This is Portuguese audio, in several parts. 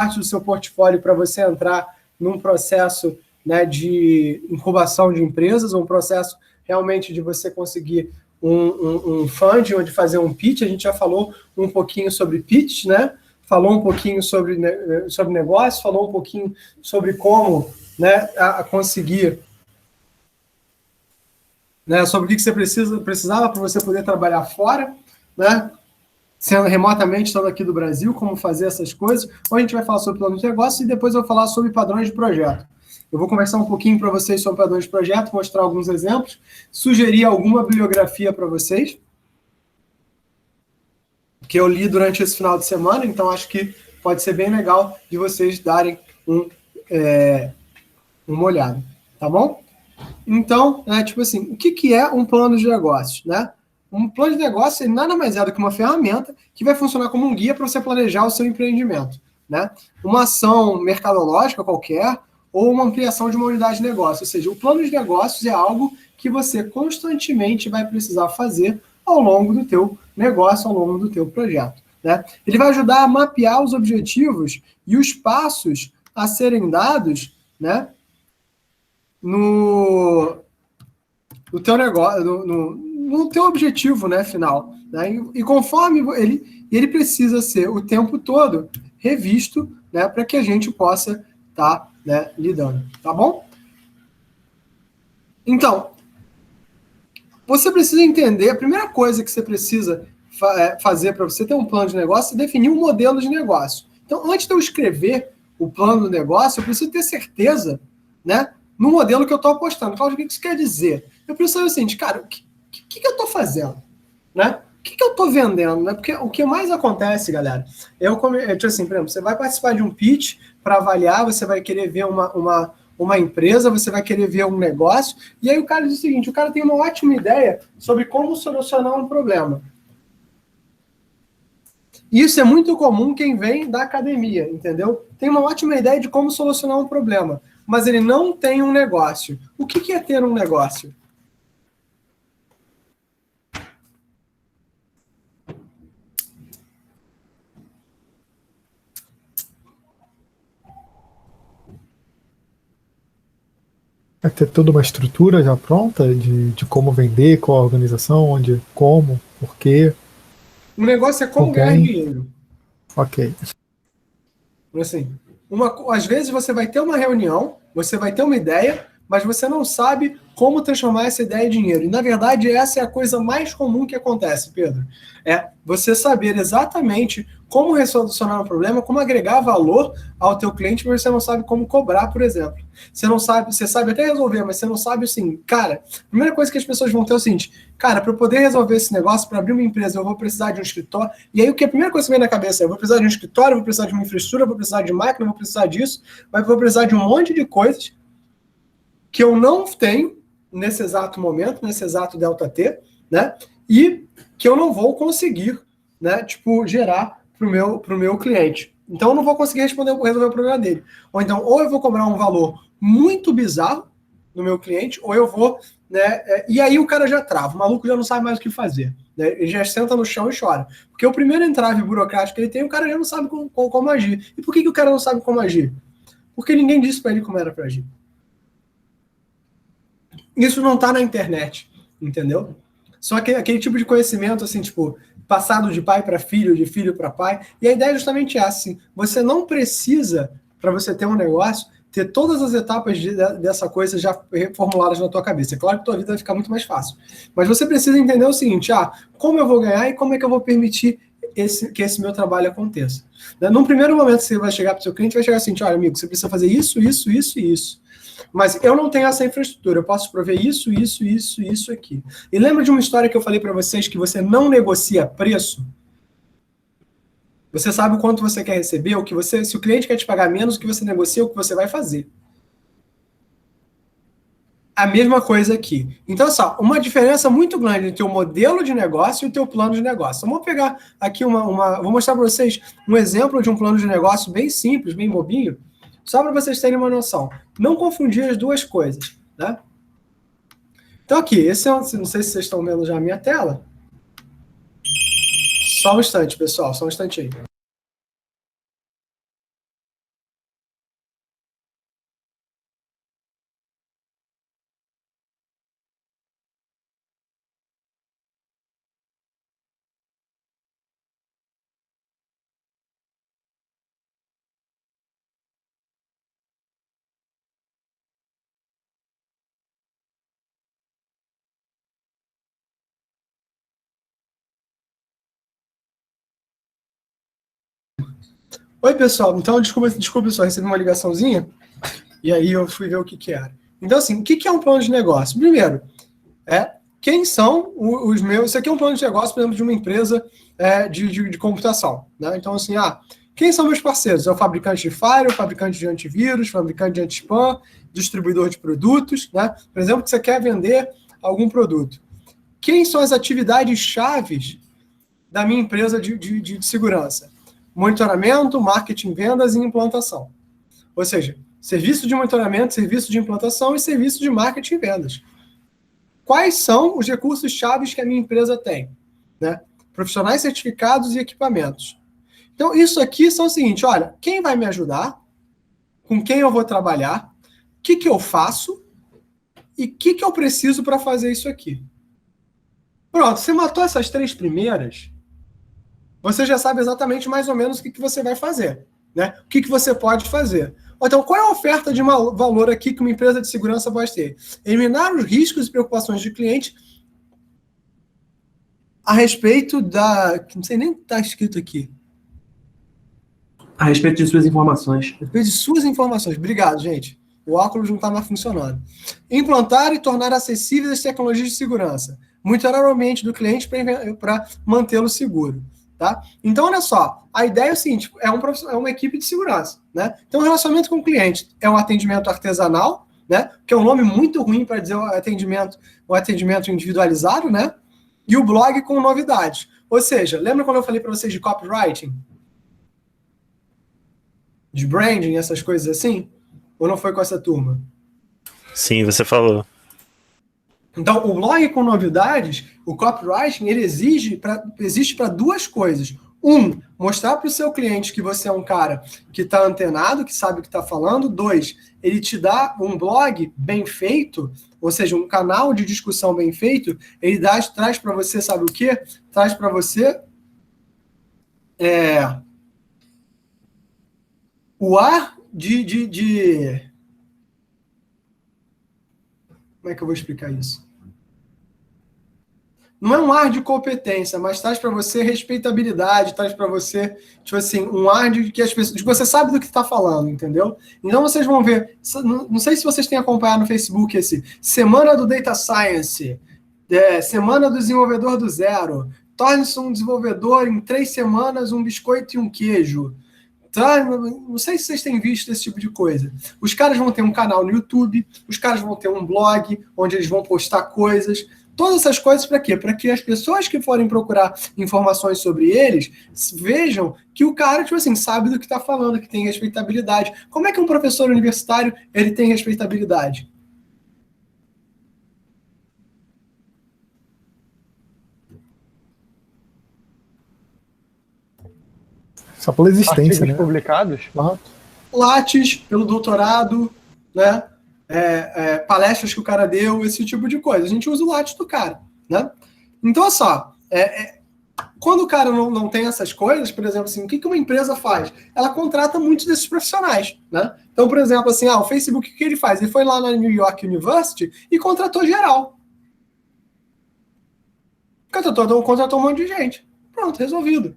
parte do seu portfólio para você entrar num processo, né, de incubação de empresas, um processo realmente de você conseguir um fund, onde fazer um pitch. A gente já falou um pouquinho sobre pitch, né? Falou um pouquinho sobre negócio, falou um pouquinho sobre como, né, conseguir, né, sobre o que você precisava para você poder trabalhar fora, né? Sendo remotamente, estando aqui do Brasil, como fazer essas coisas. Ou a gente vai falar sobre plano de negócio e depois eu vou falar sobre padrões de projeto. Eu vou conversar um pouquinho para vocês sobre padrões de projeto, mostrar alguns exemplos, sugerir alguma bibliografia para vocês, que eu li durante esse final de semana, então acho que pode ser bem legal de vocês darem uma olhada, tá bom? Então, tipo assim, o que é um plano de negócios, né? Um plano de negócio nada mais é do que uma ferramenta que vai funcionar como um guia para você planejar o seu empreendimento, né? Uma ação mercadológica qualquer ou uma ampliação de uma unidade de negócio. Ou seja, o plano de negócios é algo que você constantemente vai precisar fazer ao longo do teu negócio, ao longo do teu projeto, né? Ele vai ajudar a mapear os objetivos e os passos a serem dados, né, no teu negócio, no teu objetivo, né, final, né? E conforme ele precisa ser o tempo todo revisto, né, para que a gente possa estar, né, lidando, tá bom? Então, você precisa entender, a primeira coisa que você precisa fazer para você ter um plano de negócio é definir um modelo de negócio. Então, antes de eu escrever o plano do negócio, eu preciso ter certeza, né, no modelo que eu estou apostando. Cláudio, o que isso quer dizer? Eu preciso saber o seguinte, cara, o que eu estou fazendo? Né? O que eu estou vendendo? Né? Porque o que mais acontece, galera, tipo assim, por exemplo, você vai participar de um pitch para avaliar, você vai querer ver uma empresa, você vai querer ver um negócio, e aí o cara diz o seguinte, o cara tem uma ótima ideia sobre como solucionar um problema. Isso é muito comum quem vem da academia, entendeu? Tem uma ótima ideia de como solucionar um problema, mas ele não tem um negócio. O que é ter um negócio? É ter toda uma estrutura já pronta de como vender, qual a organização, onde, como, por quê. O negócio é como ganhar dinheiro. Ok. Assim, às vezes você vai ter uma reunião, você vai ter uma ideia, mas você não sabe como transformar essa ideia em dinheiro. E, na verdade, essa é a coisa mais comum que acontece, Pedro. É você saber exatamente como resolucionar um problema, como agregar valor ao teu cliente, mas você não sabe como cobrar, por exemplo. Você não sabe, você sabe até resolver, mas você não sabe assim, cara, a primeira coisa que as pessoas vão ter é o seguinte, cara, para eu poder resolver esse negócio, para abrir uma empresa, eu vou precisar de um escritório. E aí a primeira coisa que vem na cabeça é, eu vou precisar de um escritório, eu vou precisar de uma infraestrutura, eu vou precisar de máquina, eu vou precisar disso, mas eu vou precisar de um monte de coisas que eu não tenho nesse exato momento, nesse exato delta T, né? E que eu não vou conseguir, né, tipo, gerar pro meu cliente. Então eu não vou conseguir resolver o problema dele. Ou então, ou eu vou cobrar um valor muito bizarro no meu cliente, ou eu vou, né? E aí o cara já trava, o maluco já não sabe mais o que fazer. Né? Ele já senta no chão e chora. Porque o primeiro entrave burocrático que ele tem, o cara já não sabe como agir. E por que o cara não sabe como agir? Porque ninguém disse para ele como era para agir. Isso não está na internet, entendeu? Só que aquele tipo de conhecimento, assim, tipo, passado de pai para filho, de filho para pai. E a ideia é justamente essa, assim, você não precisa, para você ter um negócio, ter todas as etapas dessa coisa já reformuladas na tua cabeça. É claro que a tua vida vai ficar muito mais fácil. Mas você precisa entender o seguinte, como eu vou ganhar e como é que eu vou permitir que esse meu trabalho aconteça. Num primeiro momento, você vai chegar para o seu cliente e vai chegar assim, olha, amigo, você precisa fazer isso, isso, isso e isso. Mas eu não tenho essa infraestrutura, eu posso prover isso, isso, isso, isso aqui. E lembra de uma história que eu falei para vocês que você não negocia preço? Você sabe o quanto você quer receber, se o cliente quer te pagar menos, o que você negocia, o que você vai fazer. A mesma coisa aqui. Então, só, uma diferença muito grande entre o modelo de negócio e o teu plano de negócio. Vamos pegar aqui vou mostrar para vocês um exemplo de um plano de negócio bem simples, bem bobinho, só para vocês terem uma noção. Não confundir as duas coisas, né? Então aqui, esse é não sei se vocês estão vendo já a minha tela. Só um instante, pessoal, só um instantinho. Oi, pessoal. Então, desculpa, pessoal, recebi uma ligaçãozinha e aí eu fui ver o que era. Então, assim, o que é um plano de negócio? Primeiro, quem são os meus... Isso aqui é um plano de negócio, por exemplo, de uma empresa de computação. Né? Então, assim, quem são meus parceiros? É o fabricante de firewall, o fabricante de antivírus, fabricante de anti-spam, distribuidor de produtos. Né? Por exemplo, que você quer vender algum produto. Quem são as atividades chaves da minha empresa de segurança? Monitoramento, marketing, vendas e implantação. Ou seja, serviço de monitoramento, serviço de implantação e serviço de marketing e vendas. Quais são os recursos chaves que a minha empresa tem? Né? Profissionais certificados e equipamentos. Então, isso aqui são o seguinte, olha, quem vai me ajudar, com quem eu vou trabalhar, o que eu faço e o que eu preciso para fazer isso aqui. Pronto, você matou essas 3 primeiras, você já sabe exatamente mais ou menos o que você vai fazer. Né? O que você pode fazer. Então, qual é a oferta de valor aqui que uma empresa de segurança pode ter? Eliminar os riscos e preocupações de cliente a respeito da... Não sei nem o que está escrito aqui. A respeito de suas informações. A respeito de suas informações. Obrigado, gente. O óculos não está mais funcionando. Implantar e tornar acessíveis as tecnologias de segurança. Monitorar o ambiente do cliente para mantê-lo seguro. Tá? Então, olha só, a ideia é o seguinte, é uma equipe de segurança. Né? Então, o relacionamento com o cliente é um atendimento artesanal, né? Que é um nome muito ruim para dizer o atendimento individualizado, né? E o blog com novidades. Ou seja, lembra quando eu falei para vocês de copywriting? De branding, essas coisas assim? Ou não foi com essa turma? Sim, você falou. Então, o blog com novidades, o copywriting, ele existe para 2 coisas. Mostrar para o seu cliente que você é um cara que está antenado, que sabe o que está falando. 2, ele te dá um blog bem feito, ou seja, um canal de discussão bem feito, ele traz para você, sabe o quê? Traz para você o ar de... Como é que eu vou explicar isso? Não é um ar de competência, mas traz para você respeitabilidade, traz para você, tipo assim, um ar de que as pessoas, de que você sabe do que está falando, entendeu? Então vocês vão ver, não sei se vocês têm acompanhado no Facebook esse Semana do Data Science, Semana do Desenvolvedor do Zero, torne-se um desenvolvedor em 3 semanas, um biscoito e um queijo. Não sei se vocês têm visto esse tipo de coisa. Os caras vão ter um canal no YouTube, os caras vão ter um blog, onde eles vão postar coisas. Todas essas coisas para quê? Para que as pessoas que forem procurar informações sobre eles vejam que o cara, tipo assim, sabe do que está falando, que tem respeitabilidade. Como é que um professor universitário ele tem respeitabilidade? Só pela existência, Artigos né? publicados? Lattes, pelo doutorado, né? Palestras que o cara deu, esse tipo de coisa. A gente usa o Lattes do cara, né? Então, olha só, quando o cara não tem essas coisas, por exemplo, assim, o que uma empresa faz? Ela contrata muitos desses profissionais, né? Então, por exemplo, assim, o Facebook, o que ele faz? Ele foi lá na New York University e contratou geral. Contratou um monte de gente. Pronto, resolvido.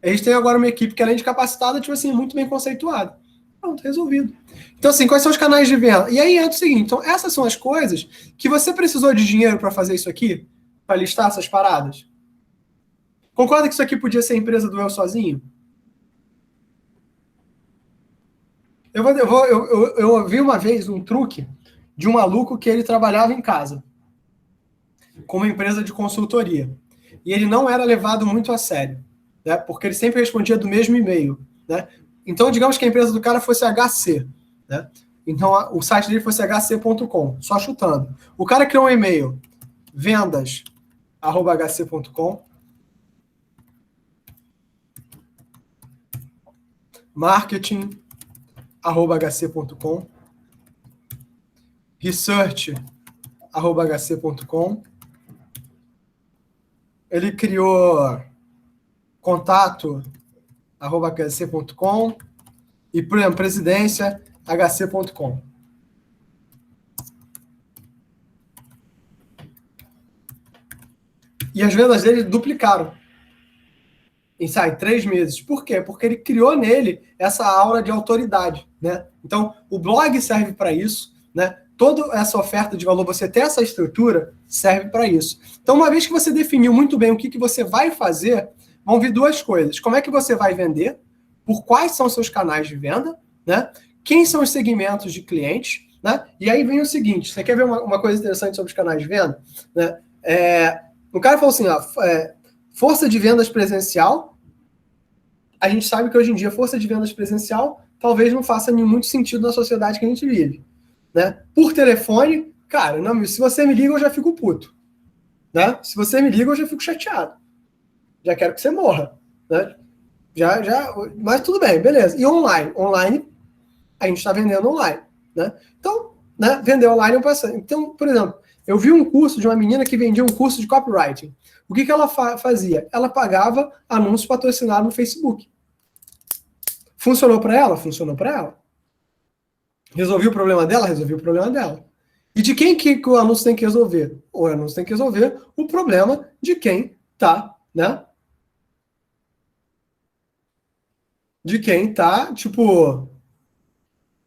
Eles têm agora uma equipe que, além de capacitada, tipo assim, muito bem conceituada. Pronto, resolvido. Então, assim, quais são os canais de venda? E aí entra o seguinte, então, essas são as coisas que você precisou de dinheiro para fazer isso aqui? Para listar essas paradas? Concorda que isso aqui podia ser a empresa do eu sozinho? Eu ouvi uma vez um truque de um maluco que ele trabalhava em casa com uma empresa de consultoria. E ele não era levado muito a sério, né? Porque ele sempre respondia do mesmo e-mail, né? Então, digamos que a empresa do cara fosse HC, né? Então, o site dele fosse hc.com, só chutando. O cara criou um e-mail, vendas@hc.com, marketing@hc.com, research@hc.com. Ele criou contato@hc.com e, por exemplo, presidência@hc.com. E as vendas dele duplicaram. Em 3 meses. Por quê? Porque ele criou nele essa aura de autoridade, né? Então, o blog serve para isso, né? Toda essa oferta de valor, você ter essa estrutura, serve para isso. Então, uma vez que você definiu muito bem o que você vai fazer, vão vir 2 coisas. Como é que você vai vender? Por quais são os seus canais de venda? Né? Quem são os segmentos de clientes? Né? E aí vem o seguinte, você quer ver uma coisa interessante sobre os canais de venda? Né? O cara falou assim, força de vendas presencial. A gente sabe que hoje em dia força de vendas presencial talvez não faça muito sentido na sociedade que a gente vive. Né? Por telefone, cara, não, se você me liga, eu já fico puto. Né? Se você me liga, eu já fico chateado. Já quero que você morra. Né? Mas tudo bem, beleza. E online? Online, a gente está vendendo online. Né? Então, né, vender online é um passo. Então, por exemplo, eu vi um curso de uma menina que vendia um curso de copywriting. O que ela fazia? Ela pagava anúncios patrocinados no Facebook. Funcionou para ela? Funcionou para ela. Resolveu o problema dela? Resolveu o problema dela. E de quem que o anúncio tem que resolver? O anúncio tem que resolver o problema de quem está, né? De quem está,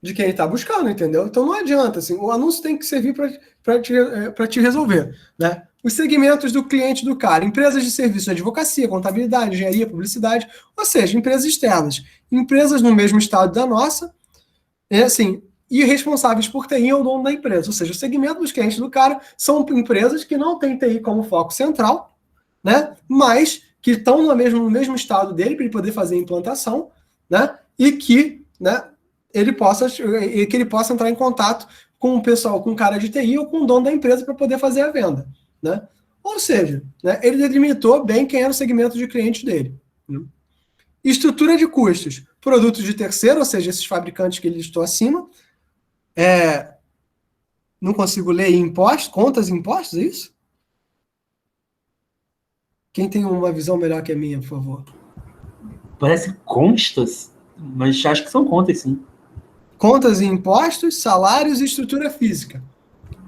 de quem está buscando, entendeu? Então não adianta, assim, o anúncio tem que servir para te resolver, né? Os segmentos do cliente do cara, empresas de serviço de advocacia, contabilidade, engenharia, publicidade, ou seja, empresas externas, empresas no mesmo estado da nossa, assim, e responsáveis por TI ou dono da empresa. Ou seja, o segmento dos clientes do cara são empresas que não têm TI como foco central, né? Mas que estão no mesmo estado dele para ele poder fazer a implantação, né? E que, né, ele possa entrar em contato com o pessoal, com o cara de TI ou com o dono da empresa para poder fazer a venda, né? Ou seja, né, ele delimitou bem quem era o segmento de clientes dele. Né? Estrutura de custos. Produtos de terceiro, ou seja, esses fabricantes que ele listou acima. Não consigo ler impostos, contas e impostos, é isso? Quem tem uma visão melhor que a minha, por favor? Parece constas, mas acho que são contas, sim. Contas e impostos, salários e estrutura física.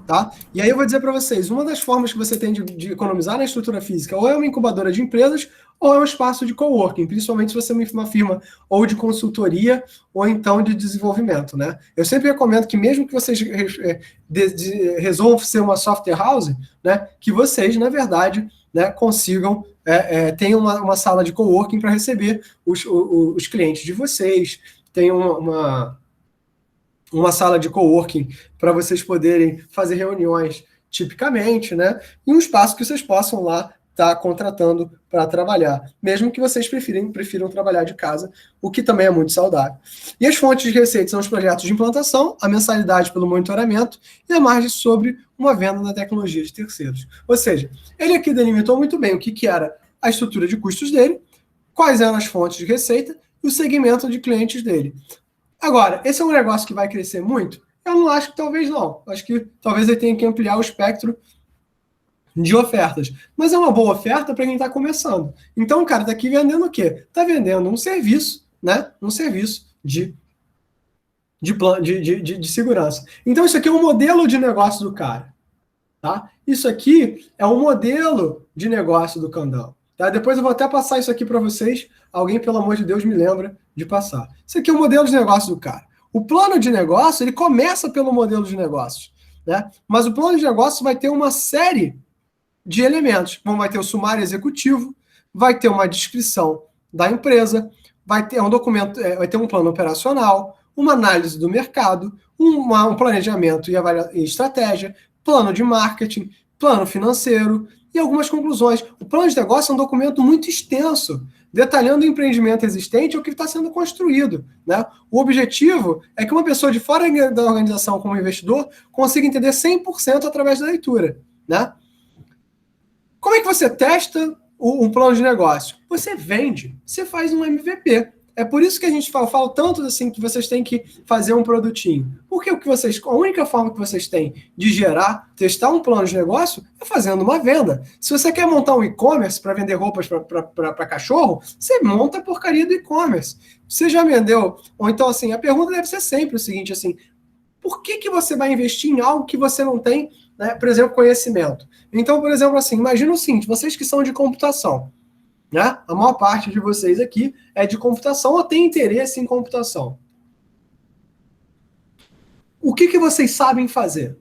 Tá? E aí eu vou dizer para vocês, uma das formas que você tem de economizar na estrutura física ou é uma incubadora de empresas ou é um espaço de coworking, principalmente se você é uma firma ou de consultoria ou então de desenvolvimento. Né? Eu sempre recomendo que mesmo que vocês resolvam ser uma software house, né, que vocês, na verdade, né, consigam, tenham uma sala de coworking para receber os clientes de vocês, tenham uma sala de coworking para vocês poderem fazer reuniões tipicamente, né? E um espaço que vocês possam lá estar contratando para trabalhar, mesmo que vocês prefiram trabalhar de casa, o que também é muito saudável. E as fontes de receita são os projetos de implantação, a mensalidade pelo monitoramento e a margem sobre uma venda na tecnologia de terceiros. Ou seja, ele aqui delimitou muito bem o que era a estrutura de custos dele, quais eram as fontes de receita e o segmento de clientes dele. Agora, esse é um negócio que vai crescer muito? Eu não acho que talvez não. Acho que talvez ele tenha que ampliar o espectro de ofertas. Mas é uma boa oferta para quem está começando. Então, o cara está aqui vendendo o quê? Está vendendo um serviço, né? Um serviço de segurança. Então, isso aqui é um modelo de negócio do cara. Tá? Isso aqui é um modelo de negócio do Candão. Tá? Depois eu vou até passar isso aqui para vocês. Alguém, pelo amor de Deus, me lembra de passar. Isso aqui é o modelo de negócio do cara. O plano de negócio, ele começa pelo modelo de negócios. Né? Mas o plano de negócio vai ter uma série de elementos. Bom, vai ter o sumário executivo, vai ter uma descrição da empresa, vai ter um documento, vai ter um plano operacional, uma análise do mercado, um planejamento e estratégia, plano de marketing, plano financeiro e algumas conclusões. O plano de negócio é um documento muito extenso, detalhando o empreendimento existente ou o que está sendo construído. Né? O objetivo é que uma pessoa de fora da organização, como investidor, consiga entender 100% através da leitura. Né? Como é que você testa um plano de negócio? Você vende, você faz um MVP. É por isso que a gente fala tanto assim que vocês têm que fazer um produtinho. Porque a única forma que vocês têm de testar um plano de negócio é fazendo uma venda. Se você quer montar um e-commerce para vender roupas para cachorro, você monta a porcaria do e-commerce. Você já vendeu? Ou então, assim, a pergunta deve ser sempre o seguinte, assim, por que você vai investir em algo que você não tem, né, por exemplo, conhecimento? Então, por exemplo, assim, imagina o seguinte, vocês que são de computação, né? A maior parte de vocês aqui é de computação ou tem interesse em computação. O que vocês sabem fazer?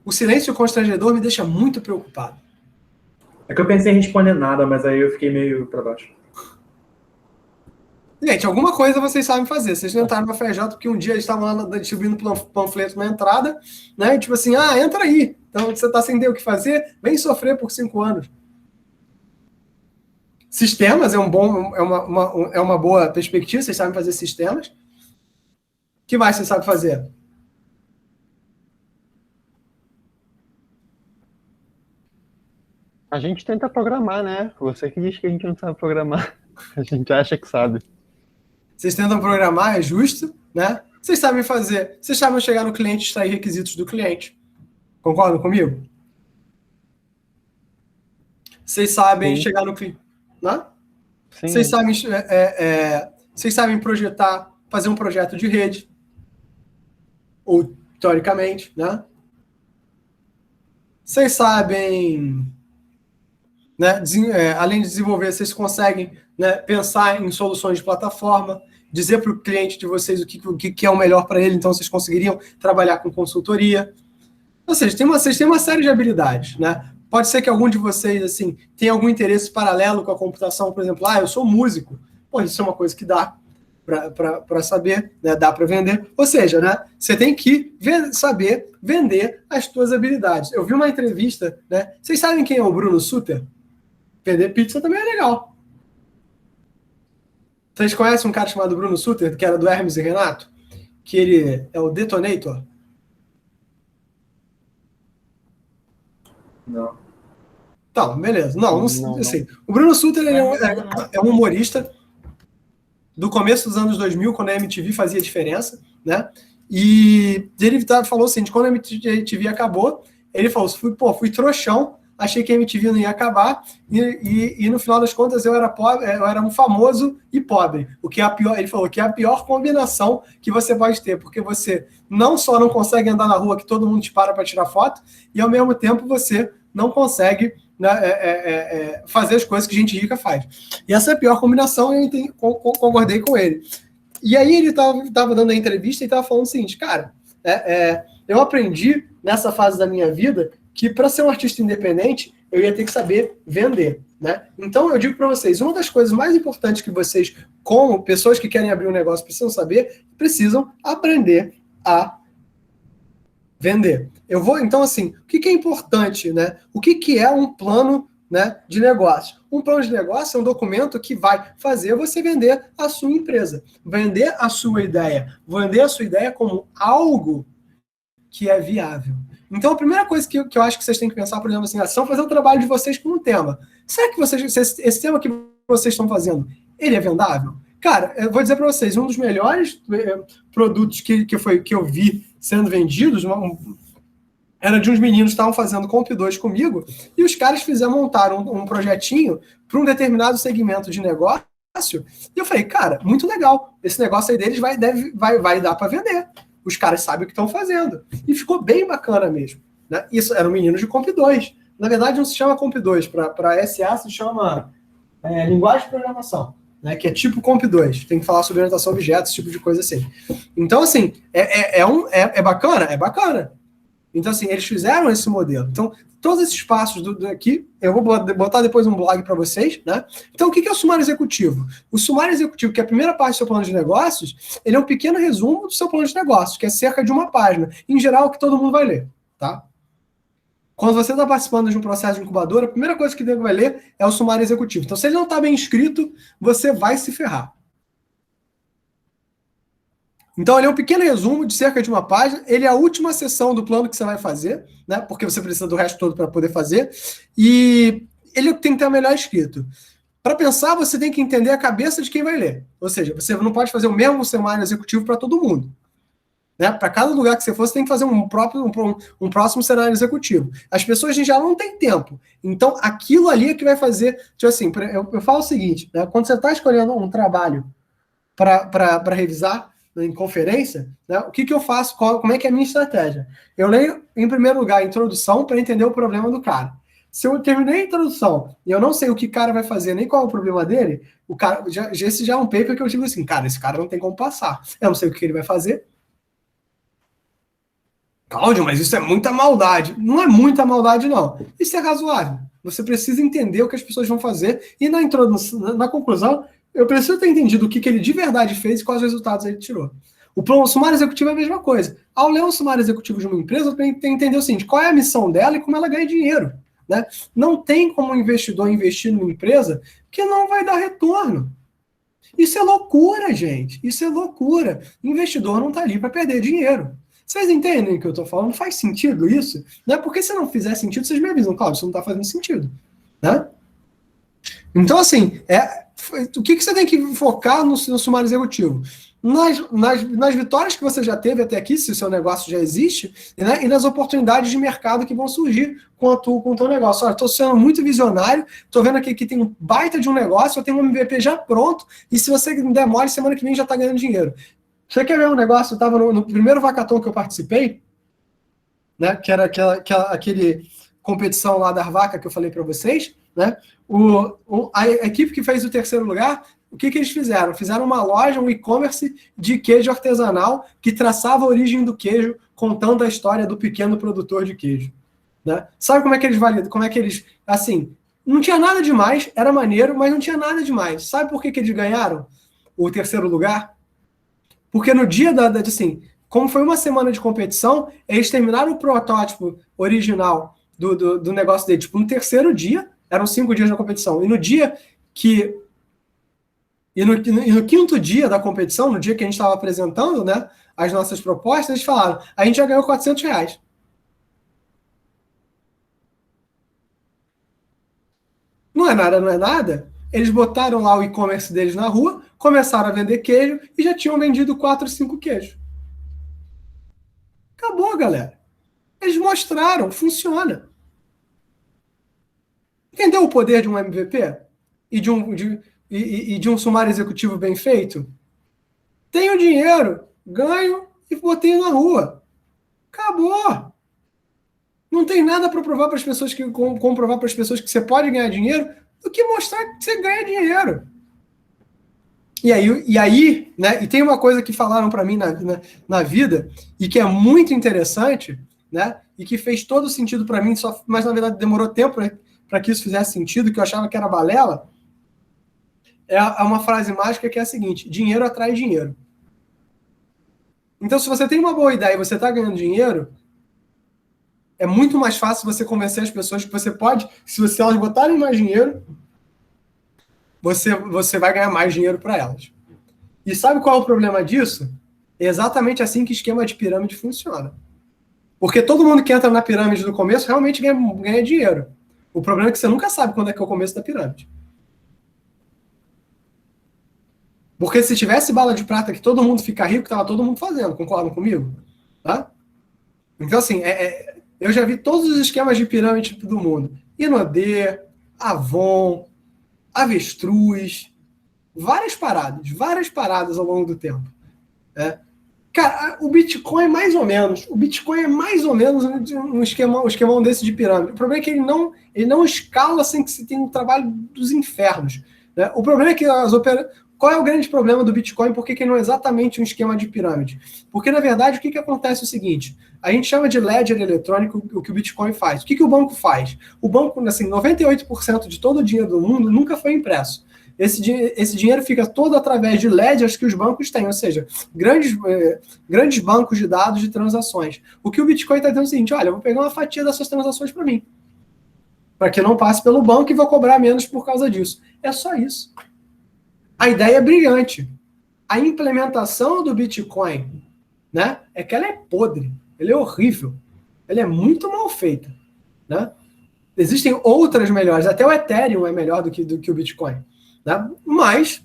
O silêncio constrangedor me deixa muito preocupado. É que eu pensei em responder nada, mas aí eu fiquei meio pra baixo. Gente, alguma coisa vocês sabem fazer. Vocês não entraram na FRJ porque um dia eles estavam lá distribuindo panfleto na entrada, né? Tipo assim, entra aí. Então você está sem ter o que fazer, vem sofrer por 5 anos. Sistemas é uma boa perspectiva, vocês sabem fazer sistemas. O que mais você sabe fazer? A gente tenta programar, né? Você que diz que a gente não sabe programar. A gente acha que sabe. Vocês tentam programar, é justo, né? Vocês sabem fazer, vocês sabem chegar no cliente e extrair requisitos do cliente. Concordam comigo? Vocês sabem chegar no cliente, né? Sim. Vocês sabem projetar, fazer um projeto de rede, ou teoricamente, né? Vocês sabem, né, além de desenvolver, vocês conseguem, né, pensar em soluções de plataforma, dizer para o cliente de vocês o que é o melhor para ele, então vocês conseguiriam trabalhar com consultoria. Ou seja, vocês têm uma série de habilidades, né? Pode ser que algum de vocês, assim, tenha algum interesse paralelo com a computação, por exemplo, eu sou músico. Pô, isso é uma coisa que dá para saber, né? Dá para vender. Ou seja, né? Você tem que saber vender as suas habilidades. Eu vi uma entrevista, né? Vocês sabem quem é o Bruno Sutter? Vender pizza também é legal. Vocês conhecem um cara chamado Bruno Sutter, que era do Hermes e Renato? Que ele é o Detonator? Não. Então, beleza. Não. Assim, o Bruno Sutter ele é um humorista do começo dos anos 2000, quando a MTV fazia diferença, né? E ele falou assim, quando a MTV acabou, ele falou, fui trouxão, achei que a MTV não ia acabar, e no final das contas eu era pobre, eu era um famoso e pobre. O que é a pior, ele falou que é a pior combinação que você pode ter, porque você não só não consegue andar na rua que todo mundo te para tirar foto, e ao mesmo tempo você não consegue, né, fazer as coisas que gente rica faz. E essa é a pior combinação, e eu concordei com ele. E aí ele estava dando a entrevista e estava falando o seguinte, cara, eu aprendi nessa fase da minha vida que para ser um artista independente, eu ia ter que saber vender, né? Então eu digo para vocês, uma das coisas mais importantes que vocês, como pessoas que querem abrir um negócio, precisam aprender a vender. Então, assim, o que é importante, né? O que é um plano, né, de negócio? Um plano de negócio é um documento que vai fazer você vender a sua empresa, vender a sua ideia, vender a sua ideia como algo que é viável. Então, a primeira coisa que eu acho que vocês têm que pensar, por exemplo, assim, são fazer o trabalho de vocês com um tema. Será que esse tema que vocês estão fazendo, ele é vendável? Cara, eu vou dizer para vocês, um dos melhores produtos que eu vi sendo vendidos era de uns meninos que estavam fazendo Comp 2 comigo, e os caras montaram um projetinho para um determinado segmento de negócio, e eu falei, cara, muito legal, esse negócio aí deles vai dar para vender. Os caras sabem o que estão fazendo. E ficou bem bacana mesmo, né? Isso era um menino de Comp 2. Na verdade, não se chama Comp 2. Para SA se chama linguagem de programação, né? Que é tipo Comp 2. Tem que falar sobre orientação a objetos, esse tipo de coisa assim. Então, assim, é bacana? É bacana. Então, assim, eles fizeram esse modelo. Então, todos esses passos aqui, eu vou botar depois um blog para vocês, né? Então, o que é o sumário executivo? O sumário executivo, que é a primeira parte do seu plano de negócios, ele é um pequeno resumo do seu plano de negócios, que é cerca de uma página. Em geral, que todo mundo vai ler, tá? Quando você está participando de um processo de incubadora, a primeira coisa que você vai ler é o sumário executivo. Então, se ele não está bem escrito, você vai se ferrar. Então, ele é um pequeno resumo de cerca de uma página. Ele é a última seção do plano que você vai fazer, né? Porque você precisa do resto todo para poder fazer. E ele tem que ter melhor escrito. Para pensar, você tem que entender a cabeça de quem vai ler. Ou seja, você não pode fazer o mesmo sumário executivo para todo mundo. Né? Para cada lugar que você for, você tem que fazer um próximo cenário executivo. As pessoas já não têm tempo. Então, aquilo ali é que vai fazer... Tipo assim, eu falo o seguinte, né? Quando você está escolhendo um trabalho para revisar, em conferência, né, o que eu faço, como é que é a minha estratégia? Eu leio, em primeiro lugar, a introdução para entender o problema do cara. Se eu terminei a introdução e eu não sei o que o cara vai fazer, nem qual é o problema dele, esse já é um paper que eu digo assim, cara, esse cara não tem como passar. Eu não sei o que ele vai fazer. Cláudio, mas isso é muita maldade. Não é muita maldade, não. Isso é razoável. Você precisa entender o que as pessoas vão fazer e na introdução, na conclusão, eu preciso ter entendido o que ele de verdade fez e quais resultados ele tirou. O sumário executivo é a mesma coisa. Ao ler um sumário executivo de uma empresa, eu tenho que entender o seguinte, qual é a missão dela e como ela ganha dinheiro. Né? Não tem como um investidor investir numa empresa que não vai dar retorno. Isso é loucura, gente. Isso é loucura. O investidor não está ali para perder dinheiro. Vocês entendem o que eu estou falando? Faz sentido isso? Né? Porque se não fizer sentido, vocês me avisam. Claro, isso não está fazendo sentido. Né? Então, assim, o que você tem que focar no sumário executivo? Nas vitórias que você já teve até aqui, se o seu negócio já existe, né? E nas oportunidades de mercado que vão surgir com o teu negócio. Olha, estou sendo muito visionário, estou vendo aqui que tem um baita de um negócio, eu tenho um MVP já pronto, e se você der mole, semana que vem já está ganhando dinheiro. Você quer ver um negócio? Eu estava no primeiro Vacathon que eu participei, né? Que era aquele competição lá da vaca que eu falei para vocês, né? A equipe que fez o terceiro lugar, o que eles fizeram? Fizeram uma loja, um e-commerce de queijo artesanal que traçava a origem do queijo, contando a história do pequeno produtor de queijo. Né? Sabe como é que eles validam? Como é que eles... Assim, não tinha nada demais, era maneiro, mas não tinha nada demais. Sabe por que eles ganharam o terceiro lugar? Porque no dia assim, como foi uma semana de competição, eles terminaram o protótipo original do negócio dele, tipo, no terceiro dia, eram 5 dias na competição, e no dia que... E no quinto dia da competição, no dia que a gente estava apresentando, né, as nossas propostas, eles falaram, a gente já ganhou R$400. Não é nada, não é nada. Eles botaram lá o e-commerce deles na rua, começaram a vender queijo e já tinham vendido 4, 5 queijos. Acabou, galera. Eles mostraram, funciona. Entendeu o poder de um MVP? E de um sumário executivo bem feito? Tenho dinheiro, ganho e botei na rua. Acabou. Não tem nada para provar para as pessoas comprovar para as pessoas que você pode ganhar dinheiro do que mostrar que você ganha dinheiro. E aí, né? E tem uma coisa que falaram para mim na vida e que é muito interessante, né? E que fez todo sentido para mim, mas na verdade demorou tempo para que isso fizesse sentido, que eu achava que era balela. É uma frase mágica que é a seguinte: dinheiro atrai dinheiro. Então, se você tem uma boa ideia e você está ganhando dinheiro, é muito mais fácil você convencer as pessoas que você pode, se elas botarem mais dinheiro, você vai ganhar mais dinheiro para elas. E sabe qual é o problema disso? É exatamente assim que esquema de pirâmide funciona. Porque todo mundo que entra na pirâmide no começo realmente ganha dinheiro. O problema é que você nunca sabe quando é que é o começo da pirâmide. Porque se tivesse bala de prata que todo mundo fica rico, estava todo mundo fazendo, concordam comigo? Tá? Então, assim, eu já vi todos os esquemas de pirâmide do mundo. Inodê, Avon, Avestruz, várias paradas ao longo do tempo. Né? Cara, o Bitcoin é mais ou menos. O Bitcoin é mais ou menos um esquemão desse de pirâmide. O problema é que ele não escala sem que se tenha um trabalho dos infernos. Né? O problema é que qual é o grande problema do Bitcoin? Por que ele não é exatamente um esquema de pirâmide? Porque, na verdade, o que acontece é o seguinte: a gente chama de ledger eletrônico o que o Bitcoin faz. O que o banco faz? O banco, assim, 98% de todo o dinheiro do mundo nunca foi impresso. Esse dinheiro fica todo através de ledgers que os bancos têm, ou seja, grandes bancos de dados de transações. O que o Bitcoin está dizendo é o seguinte: olha, eu vou pegar uma fatia dessas transações para mim, para que eu não passe pelo banco e vou cobrar menos por causa disso. É só isso. A ideia é brilhante. A implementação do Bitcoin, né, é que ela é podre, ela é horrível, ela é muito mal feita. Né? Existem outras melhores, até o Ethereum é melhor do que o Bitcoin. Né? Mas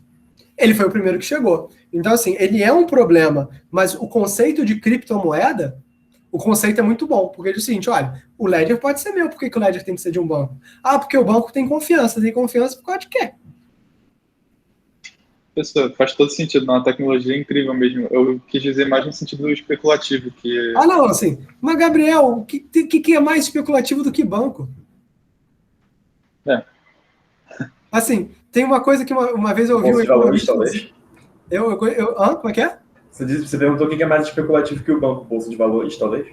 ele foi o primeiro que chegou. Então, assim, ele é um problema, mas o conceito de criptomoeda, o conceito é muito bom, porque diz o seguinte: olha, o Ledger pode ser meu, por que o Ledger tem que ser de um banco? Ah, porque o banco tem confiança por causa de quê? Professor, faz todo sentido, não, a tecnologia é incrível mesmo. Eu quis dizer mais no sentido especulativo, que Ah, não, assim. Mas, Gabriel, o que é mais especulativo do que banco? É. Assim, tem uma coisa que uma vez eu ouvi Bolsa um de valores, economista talvez. dizer. Como é que é? Você perguntou o que é mais especulativo que o banco, bolsa de valores, talvez?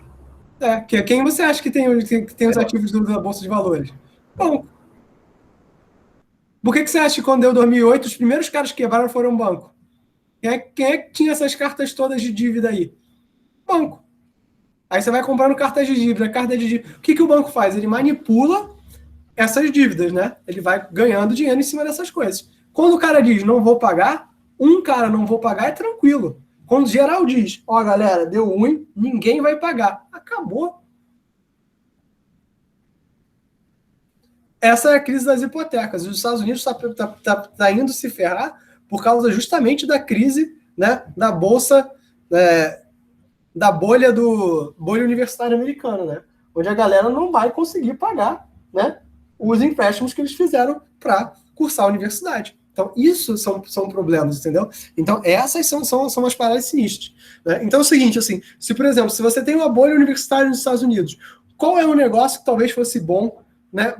Quem você acha que tem os ativos da Bolsa de Valores? Banco. Por que você acha que quando deu 2008, os primeiros caras que quebraram foram um banco? Quem é que tinha essas cartas todas de dívida aí? Banco. Aí você vai comprando cartas de dívida, carta de dívida. O que o banco faz? Ele manipula essas dívidas, né? Ele vai ganhando dinheiro em cima dessas coisas. Quando o cara diz não vou pagar, um cara não vou pagar é tranquilo. Quando o geral diz, galera, deu ruim, ninguém vai pagar. Acabou. Essa é a crise das hipotecas. Os Estados Unidos tá indo se ferrar por causa justamente da crise, né, da bolsa, da bolha universitária americana, né, onde a galera não vai conseguir pagar, né, os empréstimos que eles fizeram para cursar a universidade. Então, isso são problemas, entendeu? Então, essas são as paradas sinistras. Né? Então, é o seguinte, assim, por exemplo, se você tem uma bolha universitária nos Estados Unidos, qual é um negócio que talvez fosse bom, né,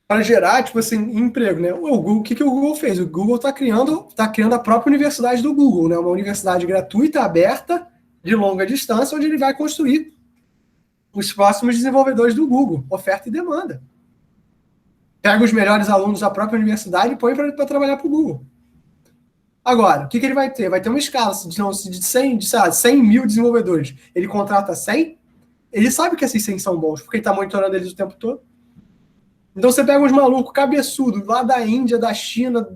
para gerar, tipo assim, emprego, né? O Google, o que o Google fez? O Google está criando a própria universidade do Google, né? Uma universidade gratuita, aberta, de longa distância, onde ele vai construir os próximos desenvolvedores do Google, oferta e demanda. Pega os melhores alunos da própria universidade e põe para trabalhar para o Google. Agora, o que ele vai ter? Vai ter uma escala de 100 mil desenvolvedores. Ele contrata 100, ele sabe que esses 100 são bons, porque ele está monitorando eles o tempo todo. Então você pega uns malucos cabeçudos lá da Índia, da China,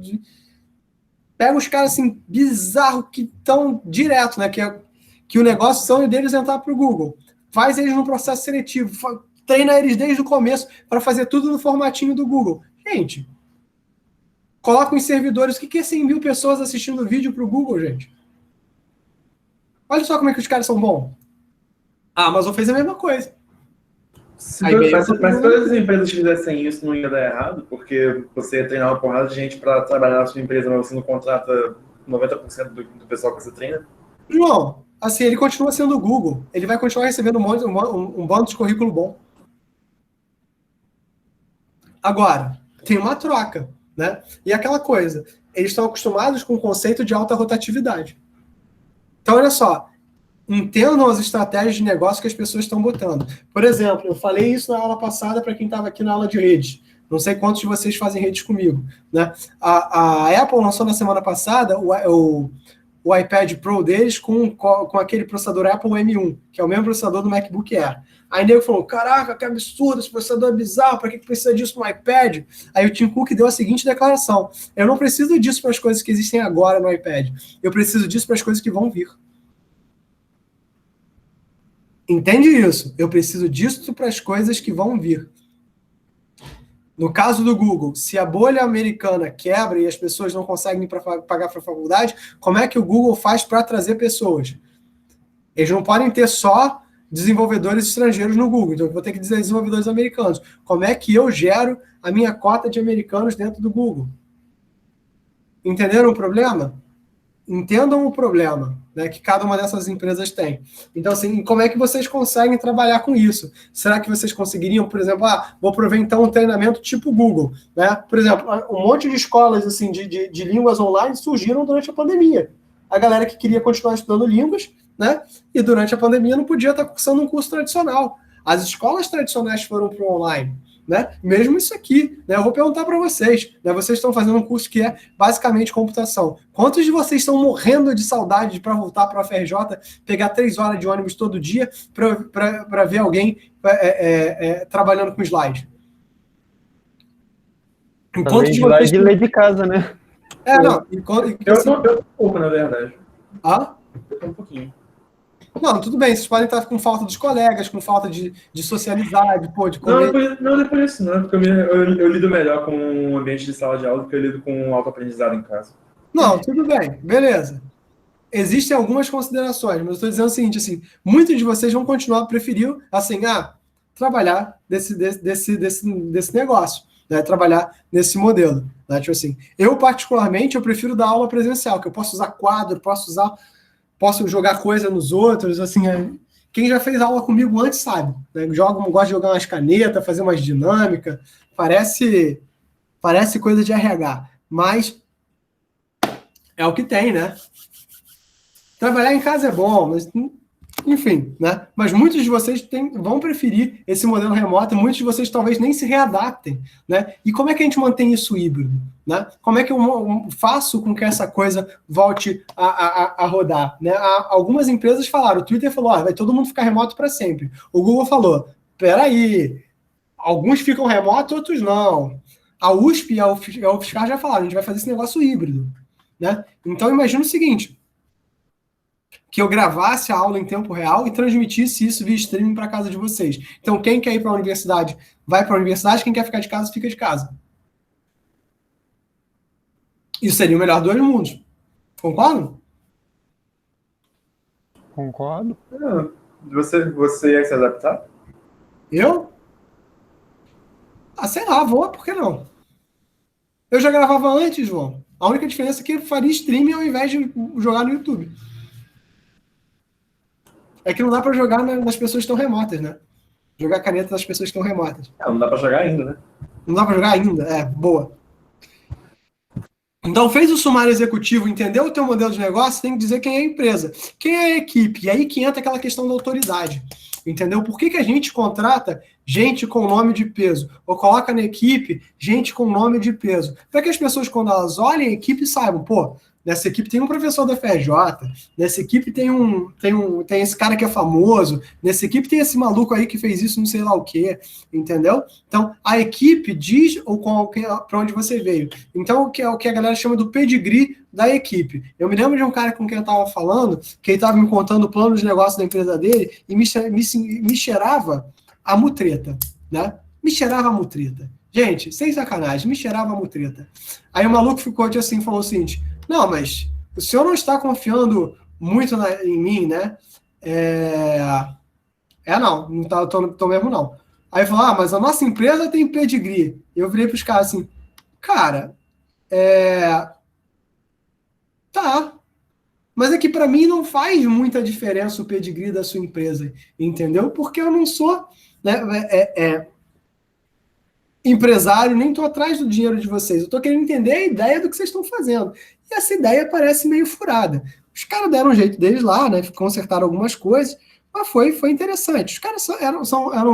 pega os caras assim, bizarros, que estão direto, né? Que o negócio são deles entrar para o Google. Faz eles num processo seletivo, treina eles desde o começo para fazer tudo no formatinho do Google. Gente, coloca os servidores. O que é 100 mil pessoas assistindo vídeo para o Google, gente? Olha só como é que os caras são bons. A Amazon fez a mesma coisa. Mas se todas as empresas fizessem isso, não ia dar errado, porque você ia treinar uma porrada de gente para trabalhar na sua empresa, mas você não contrata 90% do pessoal que você treina? João, assim, ele continua sendo o Google. Ele vai continuar recebendo um bando de currículo bom. Agora, tem uma troca, né? E aquela coisa, eles estão acostumados com o conceito de alta rotatividade. Então, olha só, entendam as estratégias de negócio que as pessoas estão botando. Por exemplo, eu falei isso na aula passada para quem estava aqui na aula de redes. Não sei quantos de vocês fazem redes comigo, né? A Apple lançou na semana passada o iPad Pro deles com aquele processador Apple M1, que é o mesmo processador do MacBook Air. Aí o nego falou, caraca, que absurdo, esse processador é bizarro, para que precisa disso no iPad? Aí o Tim Cook deu a seguinte declaração, eu não preciso disso para as coisas que existem agora no iPad, eu preciso disso para as coisas que vão vir. Entende isso? Eu preciso disso para as coisas que vão vir. No caso do Google, se a bolha americana quebra e as pessoas não conseguem pagar para a faculdade, como é que o Google faz para trazer pessoas? Eles não podem ter só desenvolvedores estrangeiros no Google, então eu vou ter que dizer desenvolvedores americanos. Como é que eu gero a minha cota de americanos dentro do Google? Entenderam o problema? Entendam o problema, né, que cada uma dessas empresas tem. Então, assim, como é que vocês conseguem trabalhar com isso? Será que vocês conseguiriam, por exemplo, vou prover então um treinamento tipo Google, né? Por exemplo, um monte de escolas assim, de línguas online surgiram durante a pandemia. A galera que queria continuar estudando línguas, né, e durante a pandemia não podia estar cursando um curso tradicional. As escolas tradicionais foram para o online. Né? Mesmo isso aqui, né? Eu vou perguntar para vocês, né? Vocês estão fazendo um curso que é basicamente computação. Quantos de vocês estão morrendo de saudade para voltar para a UFRJ, pegar 3 horas de ônibus todo dia para ver alguém trabalhando com slide? Enquanto de vocês de lei de casa, né? Não. Eu pouco, na verdade. Eu um pouquinho. Não, tudo bem, vocês podem estar com falta dos colegas, com falta de socializar, de comer. Não é por isso, não. Porque eu lido melhor com um ambiente de sala de aula do que eu lido com um autoaprendizado em casa. Não, tudo bem, beleza. Existem algumas considerações, mas eu estou dizendo o seguinte, assim, muitos de vocês vão continuar a preferir, assim, trabalhar desse negócio, né, trabalhar nesse modelo. Né? Tipo assim, eu particularmente, eu prefiro dar aula presencial, que eu posso usar quadro, posso jogar coisa nos outros, assim, quem já fez aula comigo antes sabe, né? Gosto de jogar umas canetas, fazer umas dinâmicas, parece coisa de RH, mas é o que tem, né? Trabalhar em casa é bom, mas enfim, né? Mas muitos de vocês vão preferir esse modelo remoto, muitos de vocês talvez nem se readaptem, né? E como é que a gente mantém isso híbrido, né? Como é que eu faço com que essa coisa volte a rodar, né? Algumas empresas falaram, o Twitter falou, vai todo mundo ficar remoto para sempre. O Google falou, peraí, alguns ficam remotos, outros não. A USP e a UFSCar já falaram, a gente vai fazer esse negócio híbrido, né? Então imagina o seguinte, que eu gravasse a aula em tempo real e transmitisse isso via streaming para casa de vocês. Então, quem quer ir para a universidade, vai para a universidade, quem quer ficar de casa, fica de casa. Isso seria o melhor dos dois mundos. Concordam? Concordo. Você ia se adaptar? Eu? Sei lá, vou, por que não? Eu já gravava antes, João. A única diferença é que eu faria streaming ao invés de jogar no YouTube. É que não dá para jogar nas pessoas que estão remotas, né? Jogar caneta nas pessoas que estão remotas. Não dá para jogar ainda, né? Não dá para jogar ainda? Boa. Então, fez o sumário executivo, entendeu o teu modelo de negócio, tem que dizer quem é a empresa. Quem é a equipe? E aí que entra aquela questão da autoridade. Entendeu? Por que a gente contrata gente com nome de peso? Ou coloca na equipe gente com nome de peso? Para que as pessoas, quando elas olhem a equipe, saibam, pô, nessa equipe tem um professor da FRJ, nessa equipe tem esse cara que é famoso, nessa equipe tem esse maluco aí que fez isso não sei lá o quê, entendeu? Então, a equipe diz para onde você veio. Então, o que a galera chama do pedigree da equipe. Eu me lembro de um cara com quem eu estava falando, que ele estava me contando o plano de negócio da empresa dele e me cheirava a mutreta, né? Me cheirava a mutreta. Gente, sem sacanagem, me cheirava a mutreta. Aí o maluco ficou assim, falou o seguinte, não, mas o senhor não está confiando muito em mim, né? Não tô mesmo não. Aí falou, mas a nossa empresa tem pedigree. Eu virei para os caras assim, cara, tá, mas é que para mim não faz muita diferença o pedigree da sua empresa, entendeu? Porque eu não sou, né, empresário, nem estou atrás do dinheiro de vocês. Eu estou querendo entender a ideia do que vocês estão fazendo. E essa ideia parece meio furada. Os caras deram um jeito deles lá, né? Consertaram algumas coisas, mas foi interessante. Os caras eram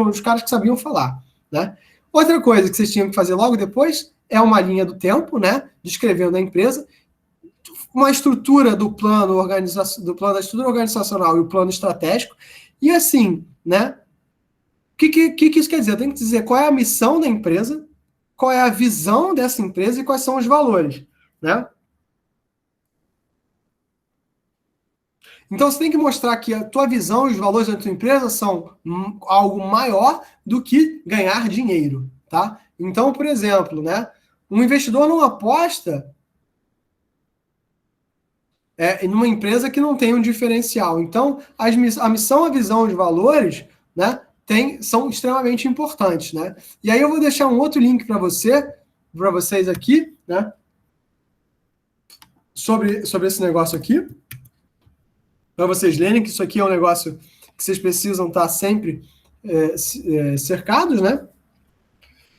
os caras que sabiam falar, né? Outra coisa que vocês tinham que fazer logo depois é uma linha do tempo, né? Descrevendo a empresa, uma estrutura do plano da estrutura organizacional e o plano estratégico. E assim, né? O que isso quer dizer? Eu tenho que dizer qual é a missão da empresa, qual é a visão dessa empresa e quais são os valores, né? Então, você tem que mostrar que a tua visão e os valores da tua empresa são algo maior do que ganhar dinheiro, tá? Então, por exemplo, né? Um investidor não aposta numa empresa que não tem um diferencial. Então, a missão, a visão, os valores, né? São extremamente importantes, né? E aí eu vou deixar um outro link para vocês aqui, né? Sobre esse negócio aqui, para vocês lerem que isso aqui é um negócio que vocês precisam estar sempre cercados, né?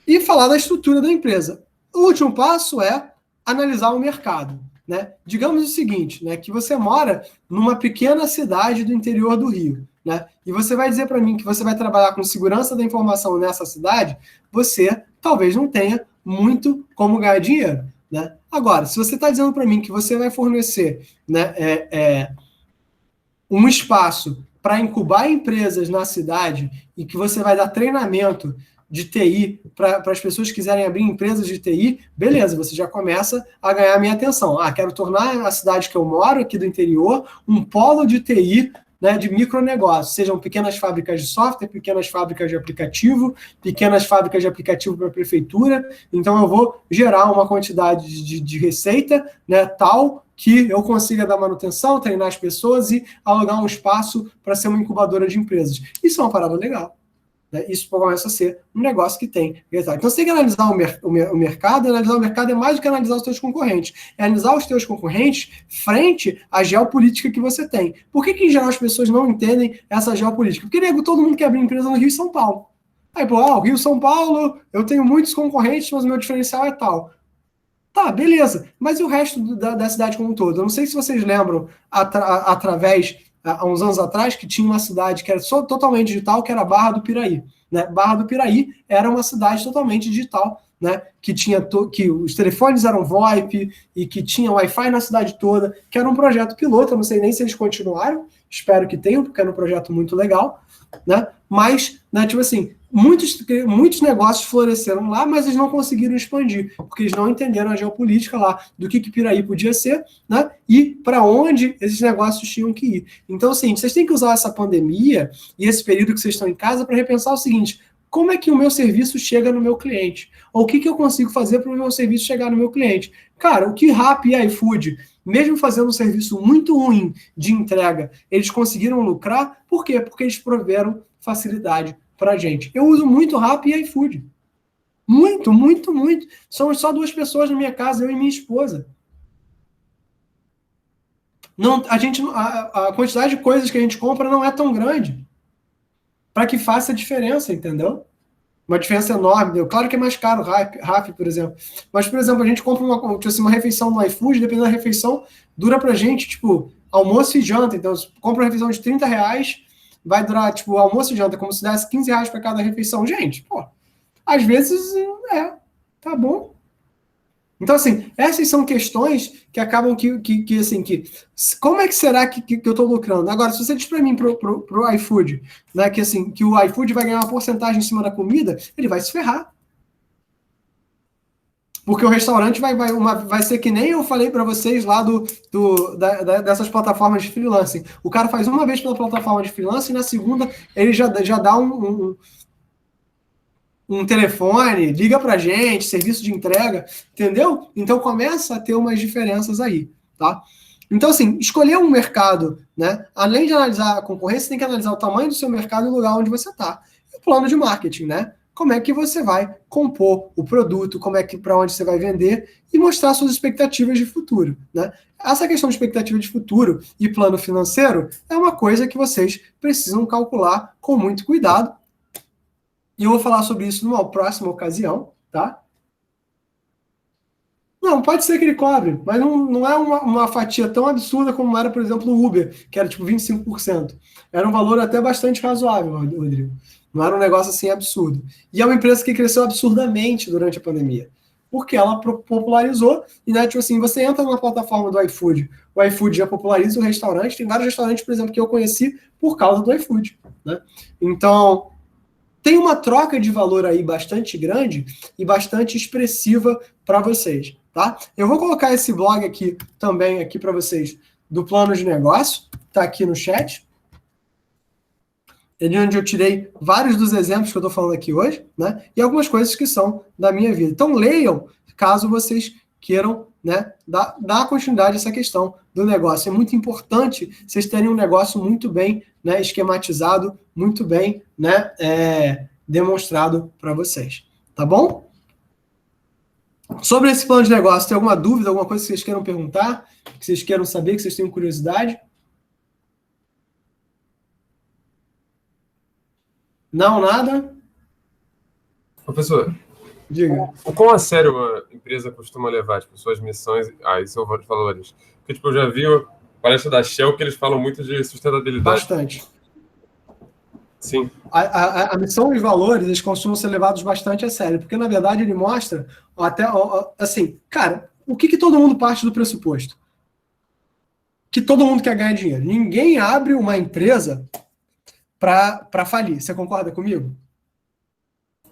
E falar da estrutura da empresa. O último passo é analisar o mercado, né? Digamos o seguinte, né? Que você mora numa pequena cidade do interior do Rio, né? E você vai dizer para mim que você vai trabalhar com segurança da informação nessa cidade, você talvez não tenha muito como ganhar dinheiro, né? Agora, se você está dizendo para mim que você vai fornecer, né, um espaço para incubar empresas na cidade e que você vai dar treinamento de TI para as pessoas que quiserem abrir empresas de TI, beleza, você já começa a ganhar a minha atenção. Quero tornar a cidade que eu moro, aqui do interior, um polo de TI, né, de micronegócios, sejam pequenas fábricas de software, pequenas fábricas de aplicativo, pequenas fábricas de aplicativo para a prefeitura. Então, eu vou gerar uma quantidade de receita, né, tal que eu consiga dar manutenção, treinar as pessoas e alugar um espaço para ser uma incubadora de empresas. Isso é uma parada legal. né? Isso começa a ser um negócio que tem resultado. Então você tem que analisar o mercado, e analisar o mercado é mais do que analisar os seus concorrentes. É analisar os seus concorrentes frente à geopolítica que você tem. Por que em geral as pessoas não entendem essa geopolítica? Porque, nego, todo mundo quer abrir empresa no Rio e São Paulo. Aí, pô, o Rio e São Paulo, eu tenho muitos concorrentes, mas o meu diferencial é tal. Tá, beleza. Mas e o resto da cidade como um todo? Eu não sei se vocês lembram, há uns anos atrás, que tinha uma cidade que era só totalmente digital, que era Barra do Piraí. Né? Barra do Piraí era uma cidade totalmente digital, né? Que que os telefones eram VoIP e que tinha Wi-Fi na cidade toda, que era um projeto piloto. Eu não sei nem se eles continuaram, espero que tenham, porque era um projeto muito legal, né? Mas, né, tipo assim, muitos negócios floresceram lá, mas eles não conseguiram expandir, porque eles não entenderam a geopolítica lá, do que Piraí podia ser, né, e para onde esses negócios tinham que ir. Então, assim, vocês têm que usar essa pandemia e esse período que vocês estão em casa para repensar o seguinte: como é que o meu serviço chega no meu cliente? Ou o que eu consigo fazer para o meu serviço chegar no meu cliente? Cara, o que Rappi e iFood, mesmo fazendo um serviço muito ruim de entrega, eles conseguiram lucrar, por quê? Porque eles proveram facilidade para a gente. Eu uso muito Rappi e iFood. Muito, muito, muito. Somos só 2 pessoas na minha casa, eu e minha esposa. Não, a quantidade de coisas que a gente compra não é tão grande para que faça diferença, entendeu? Uma diferença enorme. Claro que é mais caro Rappi, por exemplo. Mas, por exemplo, a gente compra uma refeição no iFood, dependendo da refeição, dura pra gente, tipo, almoço e janta. Então, você compra uma refeição de R$30, vai durar, tipo, almoço e janta, como se desse R$15 para cada refeição. Gente, pô, às vezes, tá bom. Então, assim, essas são questões que acabam como é que será que eu estou lucrando? Agora, se você diz para mim, pro iFood, né, que o iFood vai ganhar uma porcentagem em cima da comida, ele vai se ferrar. Porque o restaurante vai ser que nem eu falei para vocês lá dessas plataformas de freelancing. O cara faz uma vez pela plataforma de freelancing e na segunda ele já dá um telefone, liga pra gente, serviço de entrega, entendeu? Então começa a ter umas diferenças aí, tá? Então, assim, escolher um mercado, né? Além de analisar a concorrência, você tem que analisar o tamanho do seu mercado e o lugar onde você está. E o plano de marketing, né? Como é que você vai compor o produto, para onde você vai vender e mostrar suas expectativas de futuro, né? Essa questão de expectativa de futuro e plano financeiro é uma coisa que vocês precisam calcular com muito cuidado. E eu vou falar sobre isso numa próxima ocasião, tá? Não, pode ser que ele cobre, mas não é uma fatia tão absurda como era, por exemplo, o Uber, que era tipo 25%. Era um valor até bastante razoável, Rodrigo. Não era um negócio assim absurdo. E é uma empresa que cresceu absurdamente durante a pandemia, porque ela popularizou, e né, tipo assim, você entra numa plataforma do iFood, o iFood já populariza o restaurante, tem vários restaurantes, por exemplo, que eu conheci por causa do iFood, né? Então, tem uma troca de valor aí bastante grande e bastante expressiva para vocês, tá? Eu vou colocar esse blog aqui também aqui para vocês do plano de negócio, tá aqui no chat. É de onde eu tirei vários dos exemplos que eu estou falando aqui hoje, né? E algumas coisas que são da minha vida. Então leiam, caso vocês queiram, né, dar continuidade a essa questão do negócio. É muito importante vocês terem um negócio muito bem, né, esquematizado, muito bem, né, demonstrado para vocês. Tá bom? Sobre esse plano de negócio, tem alguma dúvida, alguma coisa que vocês queiram perguntar, que vocês queiram saber, que vocês tenham curiosidade? Não, nada? Professor, Diga. o quão a sério uma empresa costuma levar, tipo, suas missões e seus valores? Porque, tipo, eu já vi a palestra da Shell que eles falam muito de sustentabilidade. Bastante. Sim. A missão e os valores, eles costumam ser levados bastante a sério, porque, na verdade, ele mostra, até, assim, cara, o que todo mundo parte do pressuposto? Que todo mundo quer ganhar dinheiro. Ninguém abre uma empresa para falir. Você concorda comigo?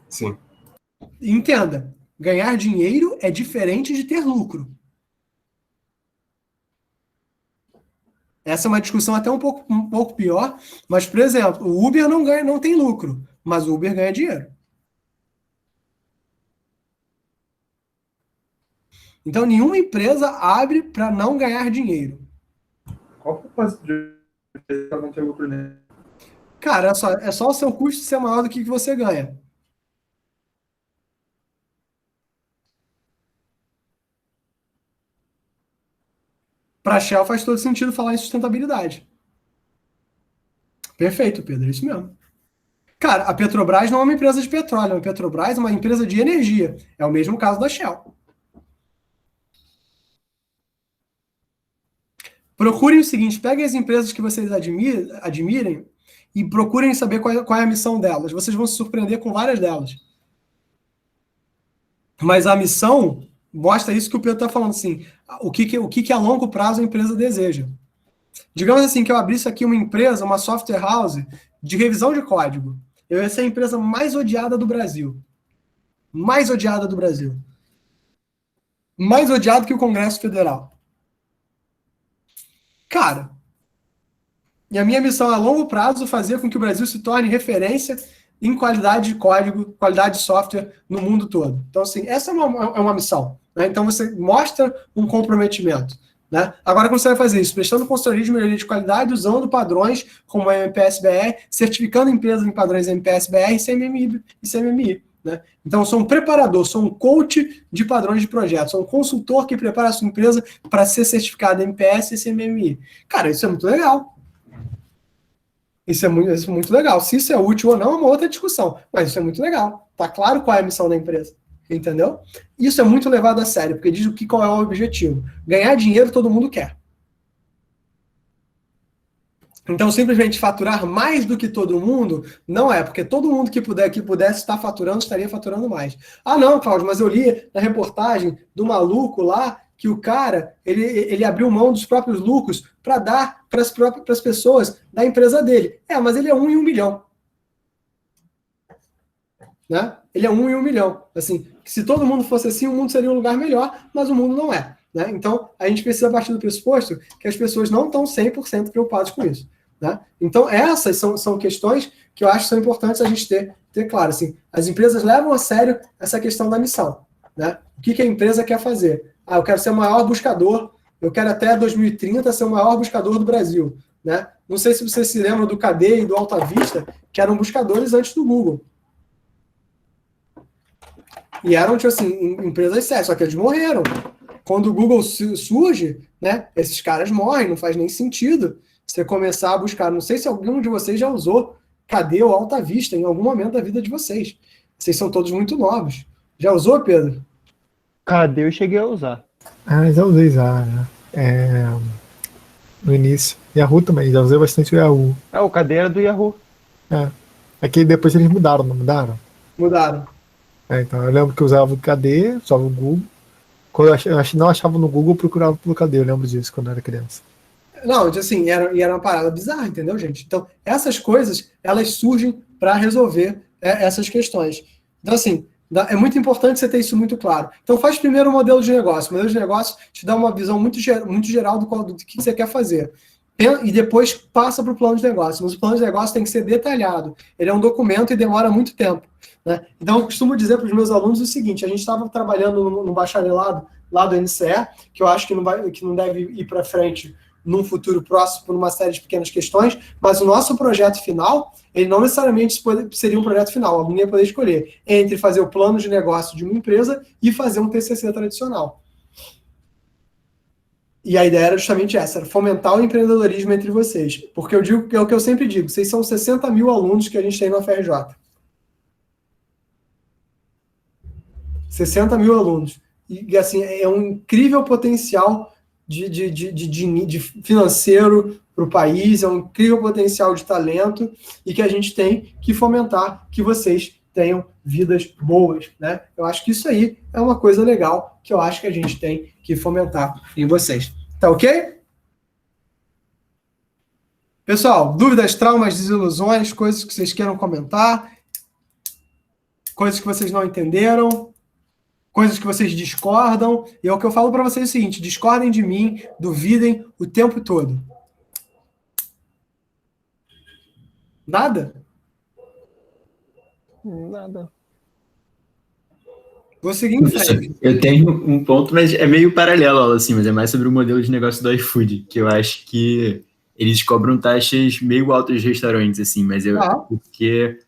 Sim. Entenda, ganhar dinheiro é diferente de ter lucro. Essa é uma discussão até um pouco pior, mas, por exemplo, o Uber não tem lucro, mas o Uber ganha dinheiro. Então, nenhuma empresa abre para não ganhar dinheiro. Qual o propósito de empresa não ter lucro nele? Cara, é só o seu custo ser maior do que você ganha. Para a Shell faz todo sentido falar em sustentabilidade. Perfeito, Pedro, é isso mesmo. Cara, a Petrobras não é uma empresa de petróleo, a Petrobras é uma empresa de energia. É o mesmo caso da Shell. Procurem o seguinte, peguem as empresas que vocês admirem e procurem saber qual é a missão delas. Vocês vão se surpreender com várias delas. Mas a missão mostra isso que o Pedro está falando, assim, o que a longo prazo a empresa deseja. Digamos assim, que eu abrisse aqui uma empresa, uma software house de revisão de código. Eu ia ser a empresa mais odiada do Brasil. Mais odiada do Brasil. Mais odiado que o Congresso Federal. Cara, e a minha missão a longo prazo é fazer com que o Brasil se torne referência em qualidade de código, qualidade de software no mundo todo. Então, assim, essa é uma missão. Né? Então, você mostra um comprometimento. Né? Agora, como você vai fazer isso? Prestando consultoria de melhoria de qualidade, usando padrões como a MPS-BR, certificando empresas em padrões MPS-BR e CMMI. Né? Então, eu sou um preparador, sou um coach de padrões de projetos, sou um consultor que prepara a sua empresa para ser certificada MPS e CMMI. Cara, isso é muito legal. Isso é muito legal. Se isso é útil ou não é uma outra discussão, mas isso é muito legal. Tá claro qual é a missão da empresa. Entendeu? Isso é muito levado a sério, porque diz qual é o objetivo. Ganhar dinheiro todo mundo quer. Então, simplesmente faturar mais do que todo mundo, não é, porque todo mundo que pudesse estar faturando, estaria faturando mais. Ah, não, Cláudio, mas eu li na reportagem do maluco lá, que o cara, ele abriu mão dos próprios lucros para dar para as pessoas da empresa dele. Mas ele é 1 em 1 milhão. Né? Ele é 1 em 1 milhão. Assim, se todo mundo fosse assim, o mundo seria um lugar melhor, mas o mundo não é. Né? Então, a gente precisa partir do pressuposto que as pessoas não estão 100% preocupadas com isso. Né? Então, essas são questões que eu acho que são importantes a gente ter claro. Assim, as empresas levam a sério essa questão da missão. Né? O que a empresa quer fazer? Eu quero ser o maior buscador, eu quero até 2030 ser o maior buscador do Brasil. Né? Não sei se vocês se lembram do KD e do Alta Vista, que eram buscadores antes do Google. E eram, tipo assim, empresas sérias, só que eles morreram. Quando o Google surge, né, esses caras morrem, não faz nem sentido você começar a buscar. Não sei se algum de vocês já usou KD ou Alta Vista em algum momento da vida de vocês. Vocês são todos muito novos. Já usou, Pedro? KD eu cheguei a usar. Já usei né? No início. Yahoo também, já usei bastante o Yahoo. O KD era do Yahoo. É que depois eles mudaram, não mudaram? Mudaram. Então, eu lembro que eu usava o KD, usava o Google. Quando eu não achava no Google, eu procurava pelo KD. Eu lembro disso quando eu era criança. Não, assim, era uma parada bizarra, entendeu, gente? Então, essas coisas, elas surgem para resolver essas questões. Então, assim, é muito importante você ter isso muito claro. Então, faz primeiro o modelo de negócio. O modelo de negócio te dá uma visão muito geral do que você quer fazer. E depois passa para o plano de negócio. Mas o plano de negócio tem que ser detalhado. Ele é um documento e demora muito tempo. Né? Então, eu costumo dizer para os meus alunos o seguinte: a gente estava trabalhando no bacharelado lá do NCE, que eu acho que não deve ir para frente num futuro próximo por uma série de pequenas questões, mas o nosso projeto final, ele não necessariamente seria um projeto final. O aluno ia poder escolher entre fazer o plano de negócio de uma empresa e fazer um TCC tradicional. E a ideia era justamente essa, era fomentar o empreendedorismo entre vocês. Porque eu digo que é o que eu sempre digo, vocês são 60 mil alunos que a gente tem na FRJ. 60 mil alunos. E assim, é um incrível potencial de financeiro para o país, é um incrível potencial de talento e que a gente tem que fomentar que vocês tenham vidas boas, né? Eu acho que isso aí é uma coisa legal que eu acho que a gente tem que fomentar em vocês. Tá ok? Pessoal, dúvidas, traumas, desilusões, coisas que vocês queiram comentar, coisas que vocês não entenderam, coisas que vocês discordam, e é o que eu falo para vocês é o seguinte: discordem de mim, duvidem o tempo todo. Nada? Nada. Vou seguir em frente. Eu tenho um ponto, mas é meio paralelo, assim, mas é mais sobre o modelo de negócio do iFood, que eu acho que eles cobram taxas meio altas dos restaurantes, assim, mas porque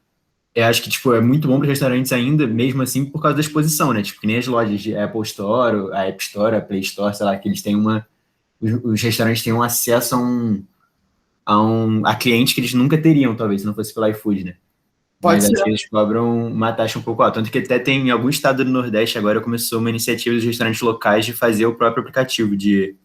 eu acho que, tipo, é muito bom para os restaurantes ainda, mesmo assim, por causa da exposição, né? Tipo, que nem as lojas de Apple Store, a App Store, a Play Store, sei lá, que eles têm os restaurantes têm um acesso a clientes que eles nunca teriam, talvez, se não fosse pelo iFood, né? Mas acho que eles cobram uma taxa um pouco alta. Tanto que até tem em algum estado do Nordeste agora começou uma iniciativa dos restaurantes locais de fazer o próprio aplicativo de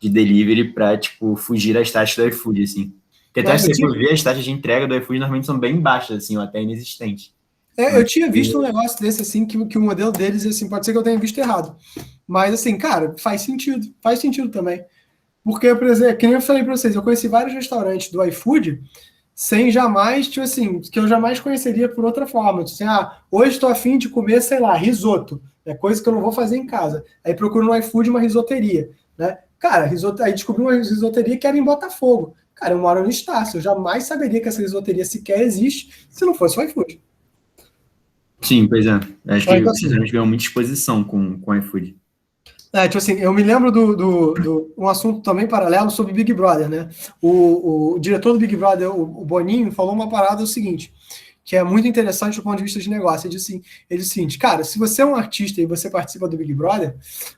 delivery para, tipo, fugir das taxas do iFood, assim. Porque até se você for ver, as taxas de entrega do iFood normalmente são bem baixas, assim, ou até inexistentes. Eu tinha visto um negócio desse, assim, que o modelo deles, assim, pode ser que eu tenha visto errado. Mas, assim, cara, faz sentido também. Porque, por exemplo, que nem eu falei para vocês, eu conheci vários restaurantes do iFood sem jamais, tipo assim, que eu jamais conheceria por outra forma. Tipo assim, hoje estou a fim de comer, sei lá, risoto. É coisa que eu não vou fazer em casa. Aí procuro no iFood uma risoteria, né? Cara, aí descobri uma risoteria que era em Botafogo. Cara, eu moro no Estácio. Eu jamais saberia que essa risoteria sequer existe se não fosse o iFood. Sim, pois é. Acho que os restaurantes ganham muita exposição com o iFood. Tipo assim, eu me lembro um assunto também paralelo sobre Big Brother, né? O diretor do Big Brother, o Boninho, falou uma parada o seguinte, que é muito interessante do ponto de vista de negócio. Ele disse o seguinte, cara, se você é um artista e você participa do Big Brother,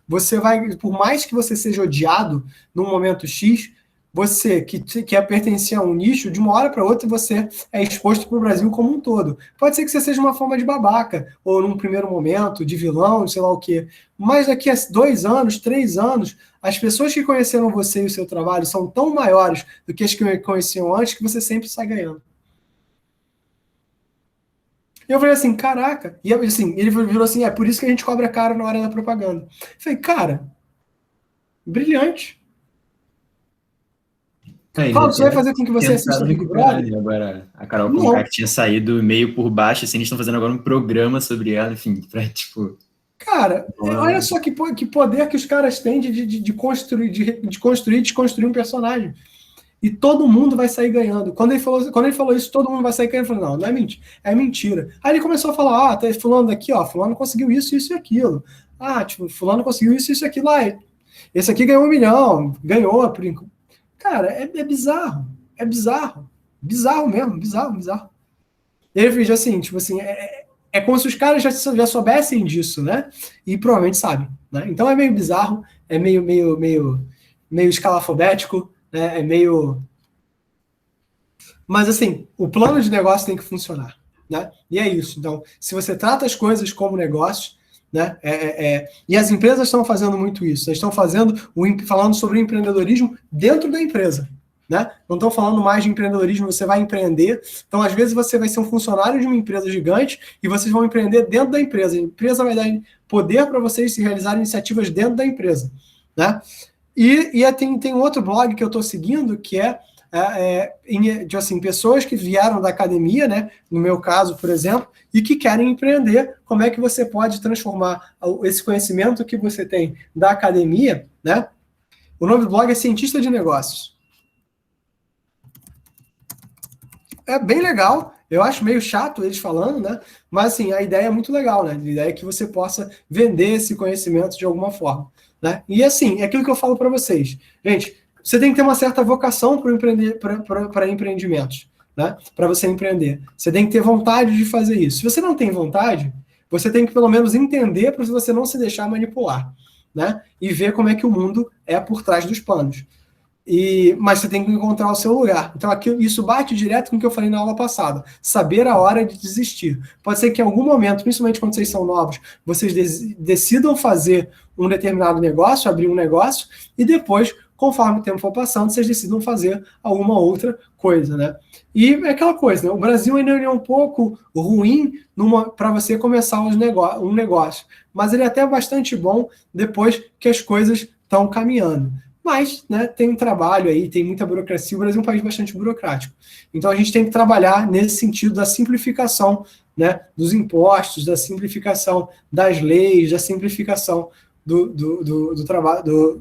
você vai, por mais que você seja odiado num momento X, você que pertencia a um nicho, de uma hora para outra você é exposto para o Brasil como um todo. Pode ser que você seja uma forma de babaca, ou num primeiro momento, de vilão, sei lá o quê. Mas daqui a 2 anos, 3 anos, as pessoas que conheceram você e o seu trabalho são tão maiores do que as que conheciam antes que você sempre sai ganhando. Eu falei assim, caraca. E assim, ele virou assim, é por isso que a gente cobra caro na hora da propaganda. Eu falei, cara, brilhante. Paulo, você vai fazer com que você assista o Big Brother? Agora, a Carol Conká, que tinha saído meio por baixo, assim, eles estão fazendo agora um programa sobre ela, enfim, pra, tipo... Cara, olha só que poder que os caras têm de construir, desconstruir um personagem. E todo mundo vai sair ganhando. Quando ele falou isso, todo mundo vai sair ganhando. Eu falei, não é mentira. É mentira. Aí ele começou a falar, tá fulano daqui, fulano conseguiu isso e e aquilo. Fulano conseguiu isso e aquilo. Esse aqui ganhou 1 milhão, ganhou, por enquanto. Cara, é bizarro. É bizarro. Bizarro mesmo, bizarro. E ele fez assim, tipo assim, é como se os caras já soubessem disso, né? E provavelmente sabem, né? Então é meio bizarro, é meio escalafobético, né? É meio... Mas assim, o plano de negócio tem que funcionar, né? E é isso. Então, se você trata as coisas como negócios, né? E as empresas estão fazendo muito isso. Elas estão falando sobre o empreendedorismo dentro da empresa, né? Não estão falando mais de empreendedorismo, você vai empreender. Então, às vezes, você vai ser um funcionário de uma empresa gigante e vocês vão empreender dentro da empresa. A empresa vai dar poder para vocês se realizarem iniciativas dentro da empresa, né? E tem um outro blog que eu estou seguindo, que de, assim, pessoas que vieram da academia, né? No meu caso, por exemplo, e que querem empreender. Como é que você pode transformar esse conhecimento que você tem da academia, né? O nome do blog é Cientista de Negócios. É bem legal, eu acho meio chato eles falando, né? Mas assim, a ideia é muito legal, né? A ideia é que você possa vender esse conhecimento de alguma forma, né? E assim, é aquilo que eu falo para vocês. Gente, você tem que ter uma certa vocação para empreendimentos, né? Para você empreender. Você tem que ter vontade de fazer isso. Se você não tem vontade, você tem que pelo menos entender para você não se deixar manipular, né? E ver como é que o mundo é por trás dos panos. Mas você tem que encontrar o seu lugar. Então, isso bate direto com o que eu falei na aula passada. Saber a hora de desistir. Pode ser que em algum momento, principalmente quando vocês são novos, vocês decidam fazer um determinado negócio, abrir um negócio, e depois, conforme o tempo for passando, vocês decidam fazer alguma outra coisa, né? E é aquela coisa, né? O Brasil ainda é um pouco ruim para você começar um negócio. Mas ele é até bastante bom depois que as coisas estão caminhando. Mas, né, tem um trabalho aí, tem muita burocracia. O Brasil é um país bastante burocrático. Então, a gente tem que trabalhar nesse sentido da simplificação, né, dos impostos, da simplificação das leis, da simplificação do trabalho,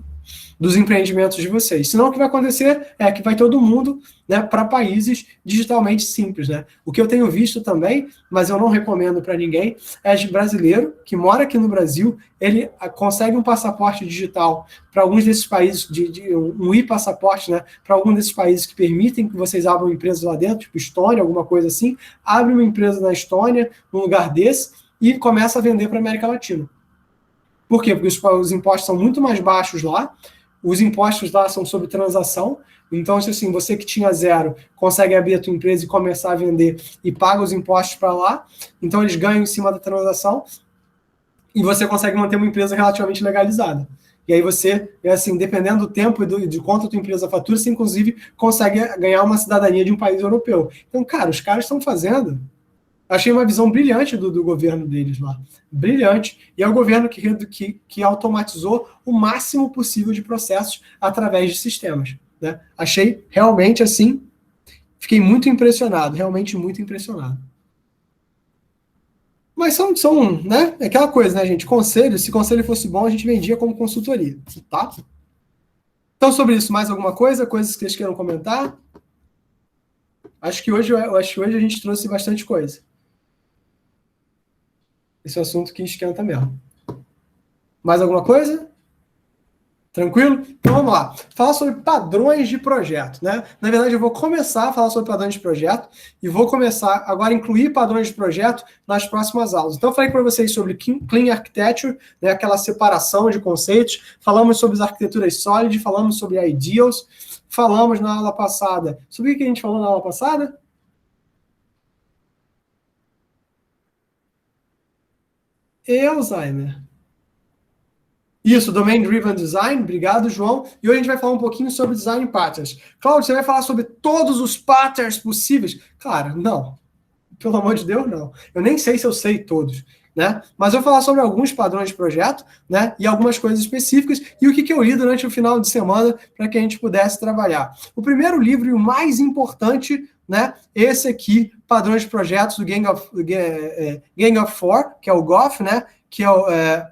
dos empreendimentos de vocês. Senão o que vai acontecer é que vai todo mundo, né, para países digitalmente simples, né? O que eu tenho visto também, mas eu não recomendo para ninguém, é de brasileiro que mora aqui no Brasil, ele consegue um passaporte digital para alguns desses países, um e-passaporte, né, para algum desses países que permitem que vocês abram empresas lá dentro, tipo Estônia, alguma coisa assim, abre uma empresa na Estônia, num lugar desse, e começa a vender para a América Latina. Por quê? Porque os impostos são muito mais baixos lá, os impostos lá são sobre transação, então, assim, você que tinha 0 consegue abrir a tua empresa e começar a vender e paga os impostos para lá, então eles ganham em cima da transação e você consegue manter uma empresa relativamente legalizada. E aí você, assim, dependendo do tempo e de quanto a tua empresa fatura, você, inclusive, consegue ganhar uma cidadania de um país europeu. Então, cara, os caras estão fazendo... Achei uma visão brilhante do governo deles lá. Brilhante. E é o governo que automatizou o máximo possível de processos através de sistemas, né? Achei realmente assim, fiquei muito impressionado, realmente muito impressionado. Mas são né? É aquela coisa, né, gente? Conselho, se conselho fosse bom, a gente vendia como consultoria, tá? Então, sobre isso, mais alguma coisa? Coisas que vocês queiram comentar? Acho que hoje a gente trouxe bastante coisa. Esse é um assunto que esquenta mesmo. Mais alguma coisa? Tranquilo? Então vamos lá. Falar sobre padrões de projeto, né? Na verdade, eu vou começar a falar sobre padrões de projeto e vou começar agora a incluir padrões de projeto nas próximas aulas. Então, eu falei para vocês sobre Clean Architecture, né? Aquela separação de conceitos. Falamos sobre as arquiteturas Solid, falamos sobre Ideals, falamos na aula passada. Sobre o que a gente falou na aula passada? Alzheimer. Isso, Domain Driven Design, obrigado, João. E hoje a gente vai falar um pouquinho sobre Design Patterns. Cláudio, você vai falar sobre todos os patterns possíveis? Cara, não. Pelo amor de Deus, não. Eu nem sei se eu sei todos, né? Mas eu vou falar sobre alguns padrões de projeto, né? E algumas coisas específicas e o que eu li durante o final de semana para que a gente pudesse trabalhar. O primeiro livro e o mais importante, né? Esse aqui, Padrões de Projetos, do Gang of Four, que é o GOF, né? Que é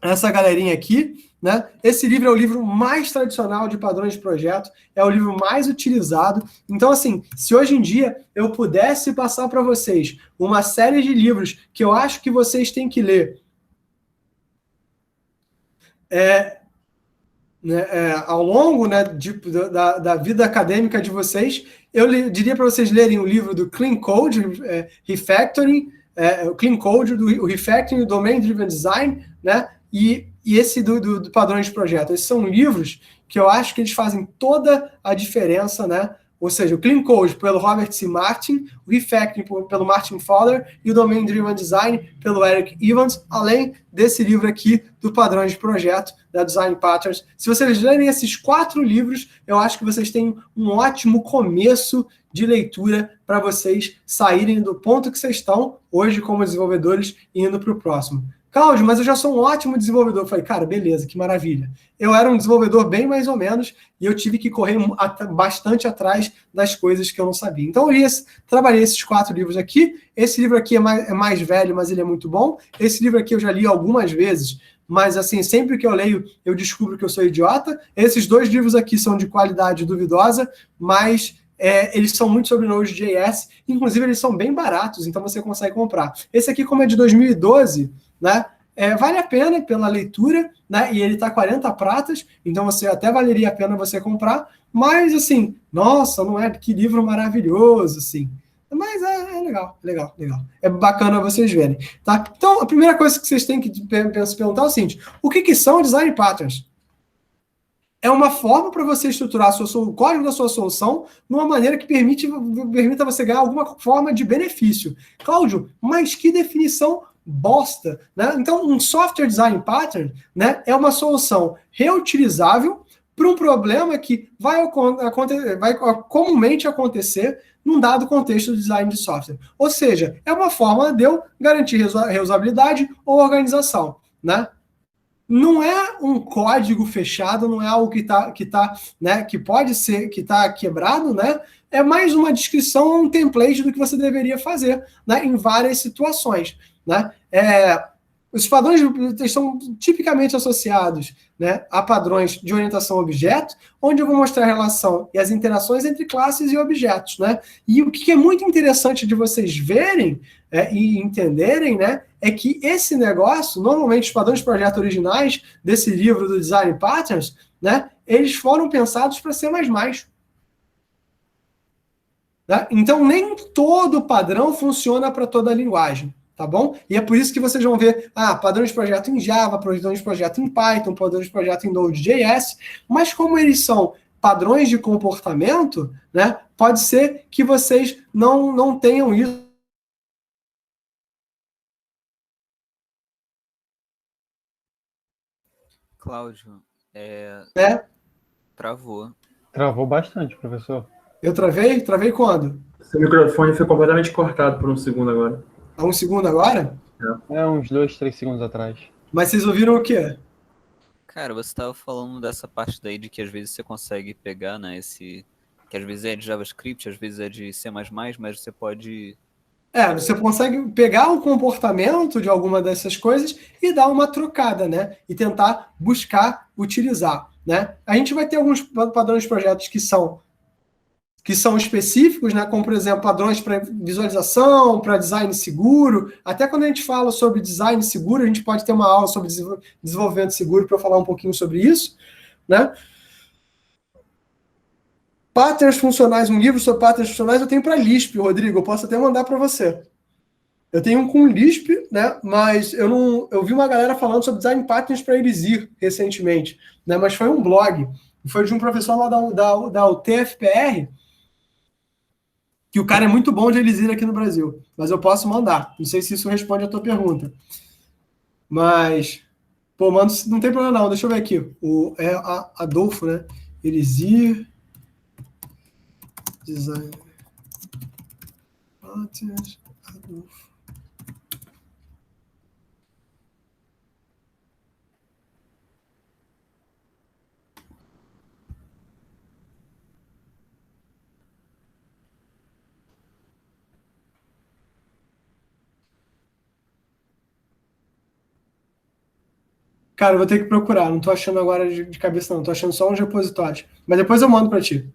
essa galerinha aqui, né? Esse livro é o livro mais tradicional de padrões de projeto, é o livro mais utilizado. Então, assim, se hoje em dia eu pudesse passar para vocês uma série de livros que eu acho que vocês têm que ler ao longo, né, da vida acadêmica de vocês, eu diria para vocês lerem o livro do Clean Code, Refactoring, o Clean Code, o Refactoring, o Domain Driven Design, né? E esse do padrões de projeto. Esses são livros que eu acho que eles fazem toda a diferença, né? Ou seja, o Clean Code pelo Robert C. Martin, o Refactoring pelo Martin Fowler e o Domain Driven Design pelo Eric Evans, além desse livro aqui do Padrões de Projeto, da Design Patterns. Se vocês lerem esses 4 livros, eu acho que vocês têm um ótimo começo de leitura para vocês saírem do ponto que vocês estão hoje como desenvolvedores e indo para o próximo. Cláudio, mas eu já sou um ótimo desenvolvedor. Eu falei, cara, beleza, que maravilha. Eu era um desenvolvedor bem mais ou menos e eu tive que correr bastante atrás das coisas que eu não sabia. Então, eu trabalhei esses 4 livros aqui. Esse livro aqui é mais velho, mas ele é muito bom. Esse livro aqui eu já li algumas vezes, mas, assim, sempre que eu leio, eu descubro que eu sou idiota. Esses 2 livros aqui são de qualidade duvidosa, mas eles são muito sobre Node.js. Inclusive, eles são bem baratos, então você consegue comprar. Esse aqui, como é de 2012... né? Vale a pena pela leitura, né? E ele tá 40 pratas, então até valeria a pena você comprar, mas assim, nossa, não é que livro maravilhoso, assim. Mas é legal. É bacana vocês verem, tá? Então, a primeira coisa que vocês têm que se perguntar é o seguinte: o que são Design Patterns? É uma forma para você estruturar o código da sua solução numa maneira que permita você ganhar alguma forma de benefício. Cláudio, mas que definição bosta, né? Então, um software design pattern, né, é uma solução reutilizável para um problema que vai comumente acontecer num dado contexto de design de software. Ou seja, é uma forma de eu garantir reusabilidade ou organização, né? Não é um código fechado, não é algo que pode ser, que está quebrado, né? É mais uma descrição, um template do que você deveria fazer, né, em várias situações, né? Os padrões estão tipicamente associados, né, a padrões de orientação a objeto, onde eu vou mostrar a relação e as interações entre classes e objetos, né? E o que é muito interessante de vocês verem e entenderem, né, é que esse negócio, normalmente os padrões de projeto originais desse livro do Design Patterns, né, eles foram pensados para C++. Né? Então, nem todo padrão funciona para toda a linguagem. Tá bom? E é por isso que vocês vão ver padrões de projeto em Java, padrões de projeto em Python, padrões de projeto em Node.js, mas como eles são padrões de comportamento, né, pode ser que vocês não tenham isso. Cláudio, travou. Travou bastante, professor. Eu travei? Travei quando? Seu microfone foi completamente cortado por um segundo agora. Há um segundo agora? Uns 2, 3 segundos atrás. Mas vocês ouviram o quê? Cara, você estava falando dessa parte daí de que às vezes você consegue pegar, né, que às vezes é de JavaScript, às vezes é de C++, mas você pode... Você consegue pegar o comportamento de alguma dessas coisas e dar uma trocada, né? E tentar buscar utilizar, né? A gente vai ter alguns padrões de projetos que são específicos, né, como, por exemplo, padrões para visualização, para design seguro. Até quando a gente fala sobre design seguro, a gente pode ter uma aula sobre desenvolvimento seguro para eu falar um pouquinho sobre isso. Né? Patterns funcionais, um livro sobre patterns funcionais eu tenho para Lisp, Rodrigo, eu posso até mandar para você. Eu tenho um com Lisp, né, mas eu vi uma galera falando sobre design patterns para Elixir recentemente, né, mas foi um blog, foi de um professor lá da UTFPR, que o cara é muito bom de Elixir aqui no Brasil, mas eu posso mandar. Não sei se isso responde a tua pergunta. Mas, mano, não tem problema não. Deixa eu ver aqui. Adolfo, né? Elixir. Design. Adolfo. Cara, eu vou ter que procurar. Não estou achando agora de cabeça, não. Estou achando só uns repositórios. Mas depois eu mando para ti.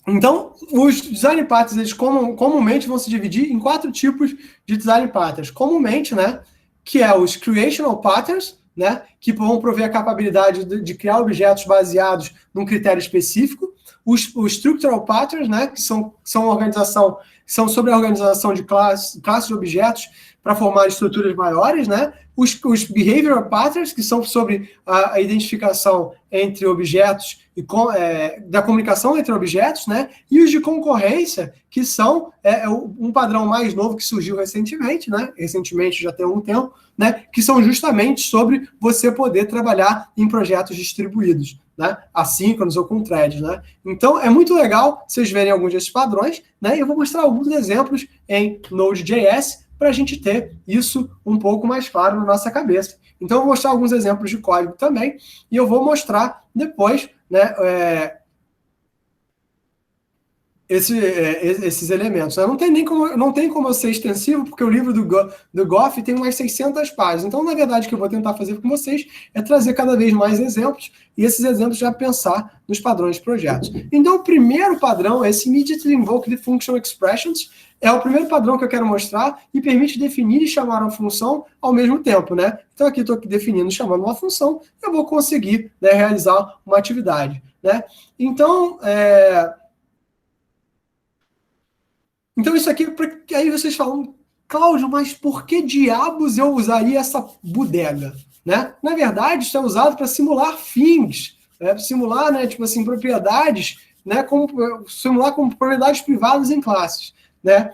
Então, os design patterns, eles comumente vão se dividir em 4 tipos de design patterns. Comumente, né, que é os creational patterns, né, que vão prover a capacidade de criar objetos baseados num critério específico. Os structural patterns, né, que são sobre a organização de classes de objetos para formar estruturas maiores, né? Os behavioral patterns, que são sobre a identificação entre objetos e da comunicação entre objetos, né? E os de concorrência, que são um padrão mais novo que surgiu recentemente, né? Recentemente, já tem um tempo, né? Que são justamente sobre você poder trabalhar em projetos distribuídos, né? Assíncronos ou com threads, né? Então, é muito legal vocês verem alguns desses padrões, né? Eu vou mostrar alguns exemplos em Node.js para a gente ter isso um pouco mais claro na nossa cabeça. Então, eu vou mostrar alguns exemplos de código também, e eu vou mostrar depois, né, esses elementos. Não tem como eu ser extensivo, porque o livro do Goff tem umas 600 páginas. Então, na verdade, o que eu vou tentar fazer com vocês é trazer cada vez mais exemplos, e esses exemplos já pensar nos padrões de projetos. Então, o primeiro padrão, esse Immediately Invoked Functional Expressions, é o primeiro padrão que eu quero mostrar e permite definir e chamar uma função ao mesmo tempo, né? Então, aqui estou definindo e chamando uma função, eu vou conseguir, né, realizar uma atividade, né? Então, isso aqui, aí vocês falam, Cláudio, mas por que diabos eu usaria essa bodega? Né? Na verdade, isso é usado para simular things, né? Simular, né, tipo assim, propriedades, né, simular como propriedades privadas em classes. Né?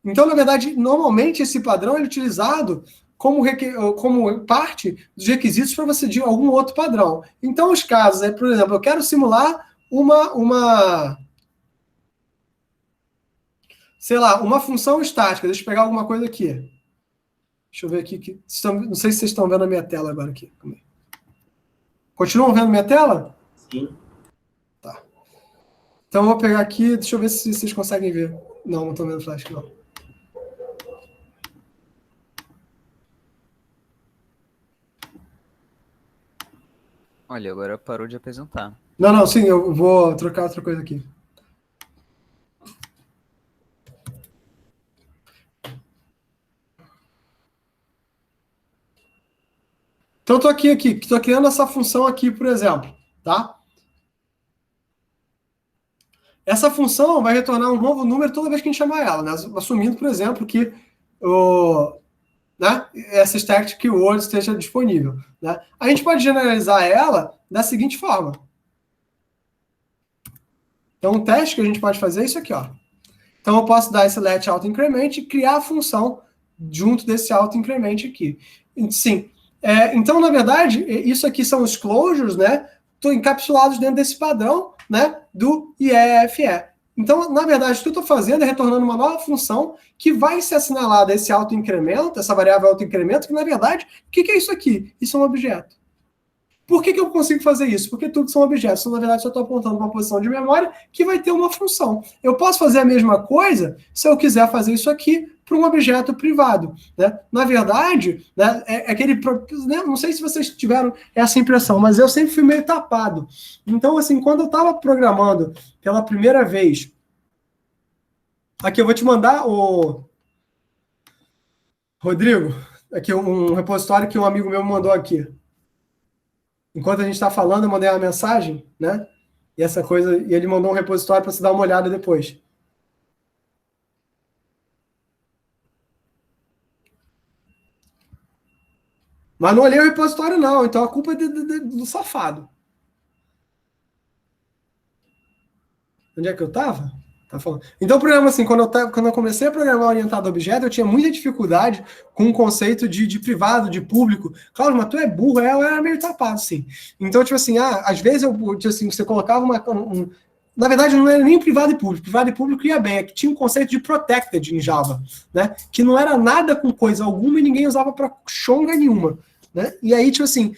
Então, na verdade, normalmente esse padrão é utilizado como parte dos requisitos para você de algum outro padrão. Então, os casos, por exemplo, eu quero simular uma função estática. Deixa eu pegar alguma coisa aqui. Deixa eu ver aqui. Não sei se vocês estão vendo a minha tela agora aqui. Continuam vendo minha tela? Sim. Tá. Então, eu vou pegar aqui. Deixa eu ver se vocês conseguem ver. Não estão vendo o flash, não. Olha, agora parou de apresentar. Não, sim, eu vou trocar outra coisa aqui. Então, estou criando essa função aqui, por exemplo, tá? Essa função vai retornar um novo número toda vez que a gente chamar ela, né? Assumindo, por exemplo, que essa static keyword esteja disponível, né? A gente pode generalizar ela da seguinte forma. Então, um teste que a gente pode fazer é isso aqui, ó. Então, eu posso dar esse let auto increment e criar a função junto desse auto increment aqui. Sim. Então, na verdade, isso aqui são os closures, né? Estão encapsulados dentro desse padrão, né? Do IEFE. Então, na verdade, o que eu estou fazendo é retornando uma nova função que vai ser assinalada esse autoincremento, essa variável autoincremento, que, na verdade, o que é isso aqui? Isso é um objeto. Por que eu consigo fazer isso? Porque tudo são objetos. Então, na verdade, só estou apontando uma posição de memória que vai ter uma função. Eu posso fazer a mesma coisa se eu quiser fazer isso aqui para um objeto privado, né? Na verdade, né, né, não sei se vocês tiveram essa impressão, mas eu sempre fui meio tapado. Então, assim, quando eu estava programando pela primeira vez, aqui eu vou te mandar o Rodrigo, aqui um repositório que um amigo meu mandou aqui. Enquanto a gente está falando, eu mandei uma mensagem, né? E essa coisa, e ele mandou um repositório para você dar uma olhada depois. Mas não olhei o repositório, não. Então a culpa é do safado. Onde é que eu estava? Tá falando. Então, o programa, assim, quando eu comecei a programar orientado a objeto, eu tinha muita dificuldade com o conceito de privado, de público. Claro, mas tu é burro, eu era meio tapado, assim. Então, tipo assim, às vezes você colocava na verdade, não era nem privado e público. Privado e público ia bem, é que tinha um conceito de protected em Java, né? Que não era nada com coisa alguma e ninguém usava para chonga nenhuma, né? E aí, tipo assim,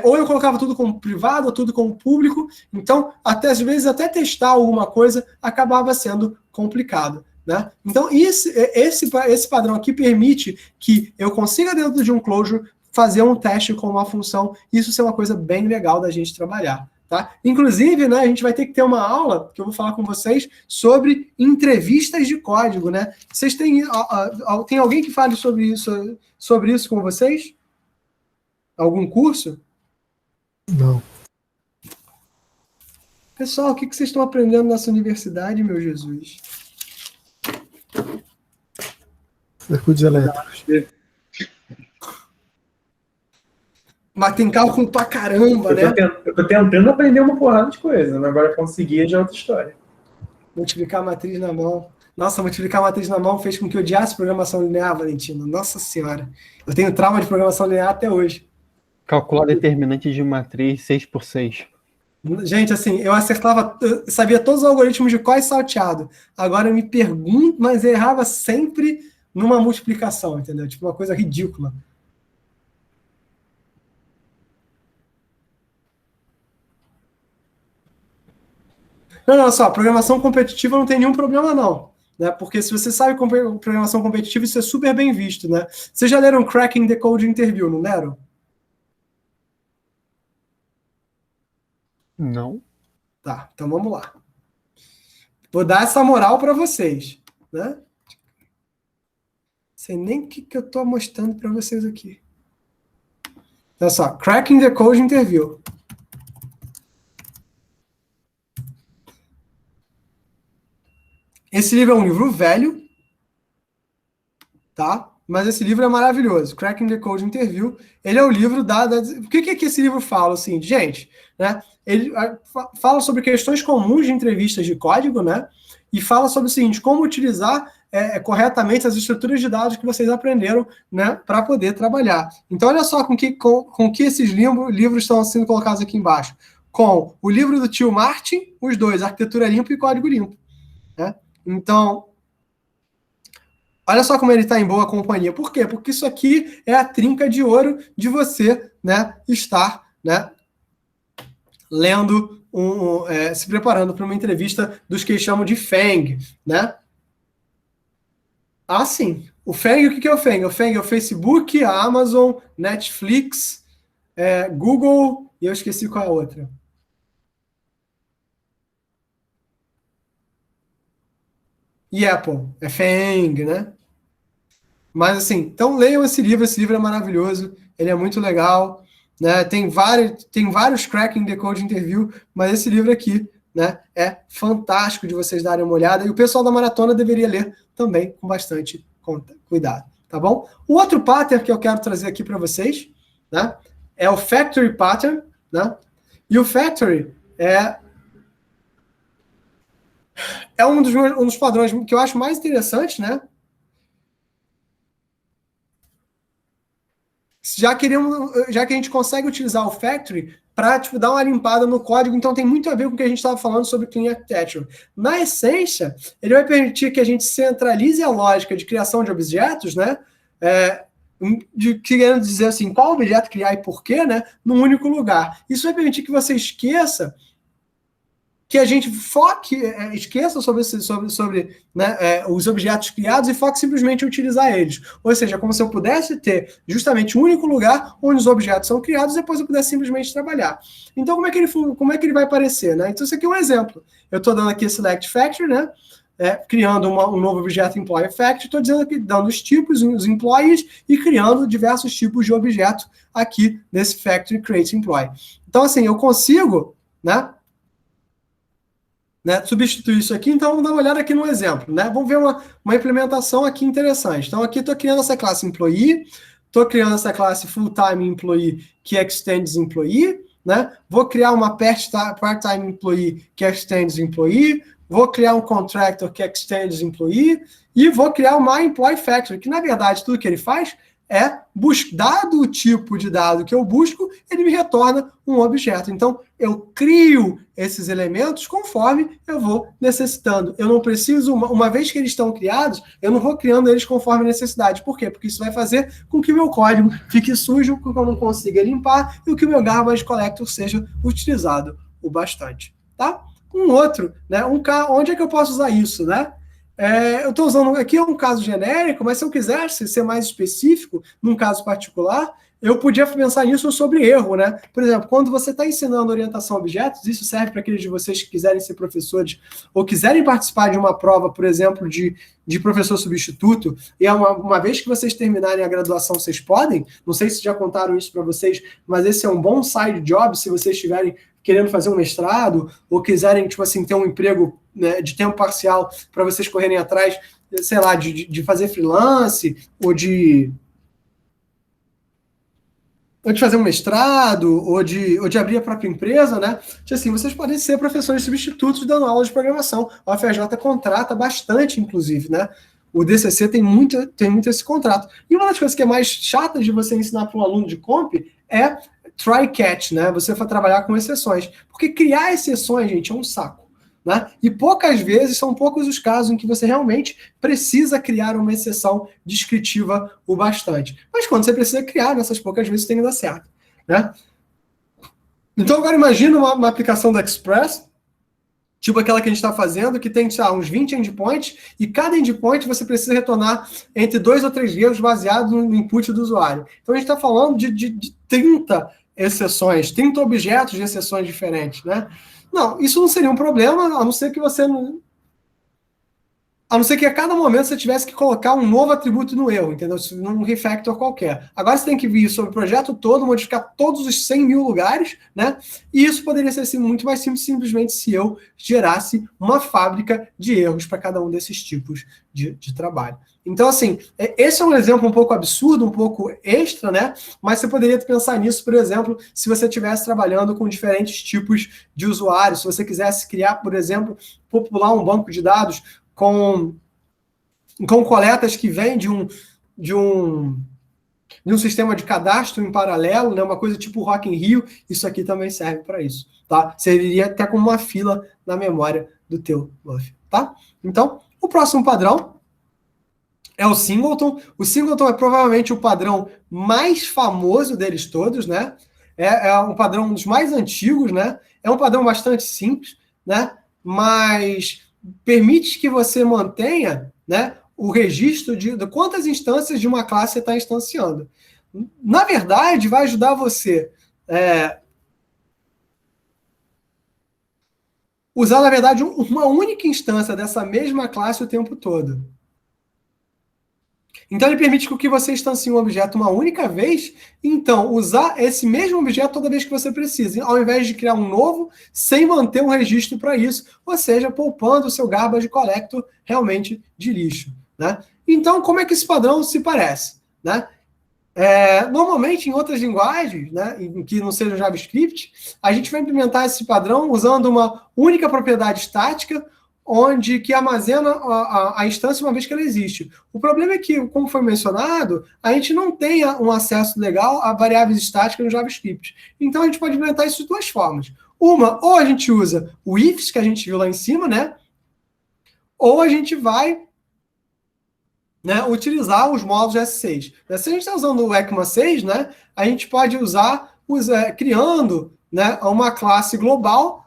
ou eu colocava tudo como privado, ou tudo como público, então, às vezes, até testar alguma coisa acabava sendo complicado, né? Então, esse padrão aqui permite que eu consiga, dentro de um closure, fazer um teste com uma função. Isso é uma coisa bem legal da gente trabalhar. Tá? Inclusive, né, a gente vai ter que ter uma aula que eu vou falar com vocês sobre entrevistas de código, né? Vocês têm alguém que fale sobre isso com vocês? Algum curso? Não. Pessoal, o que vocês estão aprendendo nessa universidade, meu Jesus? Circuitos elétricos. Mas tem cálculo pra caramba, né? Eu tô tentando aprender uma porrada de coisa, né? Agora conseguir já é outra história. Multiplicar a matriz na mão. Nossa, multiplicar a matriz na mão fez com que eu odiasse programação linear, Valentino. Nossa senhora. Eu tenho trauma de programação linear até hoje. Calcular determinante de matriz 6x6. Gente, assim, eu sabia todos os algoritmos de COI salteado. Agora eu me pergunto, mas eu errava sempre numa multiplicação, entendeu? Tipo, uma coisa ridícula. Não, só, programação competitiva não tem nenhum problema, não. Né? Porque se você sabe programação competitiva, isso é super bem visto, né? Vocês já leram Cracking the Code Interview, não leram? Não. Tá, então vamos lá. Vou dar essa moral para vocês, né? Não sei nem o que eu estou mostrando para vocês aqui. Olha só, Cracking the Code Interview. Esse livro é um livro velho, tá? Mas esse livro é maravilhoso. Cracking the Code Interview. Ele é o livro O que esse livro fala? Assim, gente, né? Ele fala sobre questões comuns de entrevistas de código, né? E fala sobre o seguinte, como utilizar corretamente as estruturas de dados que vocês aprenderam, né? Para poder trabalhar. Então, olha só com que esses livros estão sendo colocados aqui embaixo. Com o livro do tio Martin, os dois, Arquitetura Limpa e Código Limpo. Né? Então, olha só como ele está em boa companhia. Por quê? Porque isso aqui é a trinca de ouro de você, né, estar, né, lendo, se preparando para uma entrevista dos que chamam de FANG. Né? Ah, sim. O FANG, o que é o FANG? O FANG é o Facebook, a Amazon, Netflix, Google, e eu esqueci qual é a outra. E Apple, é FANG, né? Mas assim, então leiam esse livro é maravilhoso, ele é muito legal, né? Tem vários cracking the code interview, mas esse livro aqui, né, é fantástico de vocês darem uma olhada, e o pessoal da maratona deveria ler também com bastante cuidado, tá bom? O outro pattern que eu quero trazer aqui para vocês, né, é o Factory Pattern, né? E o Factory é um dos padrões que eu acho mais interessante, né? Já que a gente consegue utilizar o Factory para dar uma limpada no código, então tem muito a ver com o que a gente estava falando sobre Clean Architecture. Na essência, ele vai permitir que a gente centralize a lógica de criação de objetos, né? Querendo dizer assim, qual objeto criar e por quê, né? Num único lugar. Isso vai permitir que você esqueça que a gente esqueça sobre né, os objetos criados e foque simplesmente em utilizar eles. Ou seja, como se eu pudesse ter justamente um único lugar onde os objetos são criados e depois eu pudesse simplesmente trabalhar. Então, como é que ele vai aparecer? Né? Então, isso aqui é um exemplo. Eu estou dando aqui Select Factory, né? Criando um novo objeto Employee Factory, estou dizendo aqui, dando os tipos, os employees, e criando diversos tipos de objeto aqui nesse Factory Create Employee. Então, assim, eu consigo, né, substituir isso aqui. Então, vamos dar uma olhada aqui no exemplo. Né? Vamos ver uma implementação aqui interessante. Então, aqui estou criando essa classe Employee, estou criando essa classe Full-Time Employee, que extends Employee, né? Vou criar uma Part-Time Employee, que extends Employee, vou criar um Contractor, que extends Employee, e vou criar uma Employee Factory, que, na verdade, tudo que ele faz é, dado o tipo de dado que eu busco, ele me retorna um objeto. Então, eu crio esses elementos conforme eu vou necessitando. Eu não preciso, uma vez que eles estão criados, eu não vou criando eles conforme necessidade. Por quê? Porque isso vai fazer com que o meu código fique sujo, com que eu não consiga limpar, e que o meu garbage collector seja utilizado o bastante. Tá? Um outro, né? Onde é que eu posso usar isso, né? Eu estou usando, aqui é um caso genérico, mas se eu quisesse ser mais específico, num caso particular, eu podia pensar nisso sobre erro, né? Por exemplo, quando você está ensinando orientação a objetos, isso serve para aqueles de vocês que quiserem ser professores ou quiserem participar de uma prova, por exemplo, de professor substituto, e uma vez que vocês terminarem a graduação, vocês podem, não sei se já contaram isso para vocês, mas esse é um bom side job, se vocês estiverem querendo fazer um mestrado, ou quiserem, tipo assim, ter um emprego, né, de tempo parcial para vocês correrem atrás, sei lá, de fazer freelance, ou de fazer um mestrado, ou de abrir a própria empresa, né? Assim, vocês podem ser professores substitutos dando aula de programação. A UFRJ contrata bastante, inclusive, né? O DCC tem muito esse contrato. E uma das coisas que é mais chata de você ensinar para um aluno de comp é try-catch, né? Você vai trabalhar com exceções. Porque criar exceções, gente, é um saco. Né? E poucas vezes, são poucos os casos em que você realmente precisa criar uma exceção descritiva o bastante. Mas quando você precisa criar, nessas poucas vezes tem que dar certo. Né? Então agora imagina uma aplicação da Express, tipo aquela que a gente está fazendo, que tem, sei lá, uns 20 endpoints, e cada endpoint você precisa retornar entre 2 ou 3 erros baseado no input do usuário. Então a gente está falando de 30 exceções, 30 objetos de exceções diferentes, né? Não, isso não seria um problema, a não ser que a cada momento você tivesse que colocar um novo atributo no erro, entendeu? Num refactor qualquer. Agora você tem que vir sobre o projeto todo, modificar todos os 100 mil lugares, né? E isso poderia ser muito mais simples, simplesmente se eu gerasse uma fábrica de erros para cada um desses tipos de trabalho. Então, assim, esse é um exemplo um pouco absurdo, um pouco extra, né? Mas você poderia pensar nisso, por exemplo, se você estivesse trabalhando com diferentes tipos de usuários, se você quisesse criar, por exemplo, popular um banco de dados com coletas que vêm de um sistema de cadastro em paralelo, né? Uma coisa tipo Rock in Rio, isso aqui também serve para isso, tá? Serviria até como uma fila na memória do teu buff, tá? Então, o próximo padrão é o Singleton. O Singleton é provavelmente o padrão mais famoso deles todos, né? É um padrão um dos mais antigos, né? É um padrão bastante simples, né? Mas permite que você mantenha, né, o registro de quantas instâncias de uma classe você está instanciando. Na verdade, vai ajudar você usar, na verdade, uma única instância dessa mesma classe o tempo todo. Então, ele permite que você instancie um objeto uma única vez, então, usar esse mesmo objeto toda vez que você precisa, ao invés de criar um novo, sem manter um registro para isso, ou seja, poupando o seu garbage collector realmente de lixo, né? Então, como é que esse padrão se parece, né? Normalmente, em outras linguagens, né, em que não seja JavaScript, a gente vai implementar esse padrão usando uma única propriedade estática, onde que armazena a instância uma vez que ela existe. O problema é que, como foi mencionado, a gente não tem um acesso legal a variáveis estáticas no JavaScript. Então, a gente pode implementar isso de duas formas. Uma, ou a gente usa o ifs, que a gente viu lá em cima, né? Ou a gente vai, né, utilizar os módulos S6. Se a gente está usando o ECMA 6, né, a gente pode usar, criando, né, uma classe global,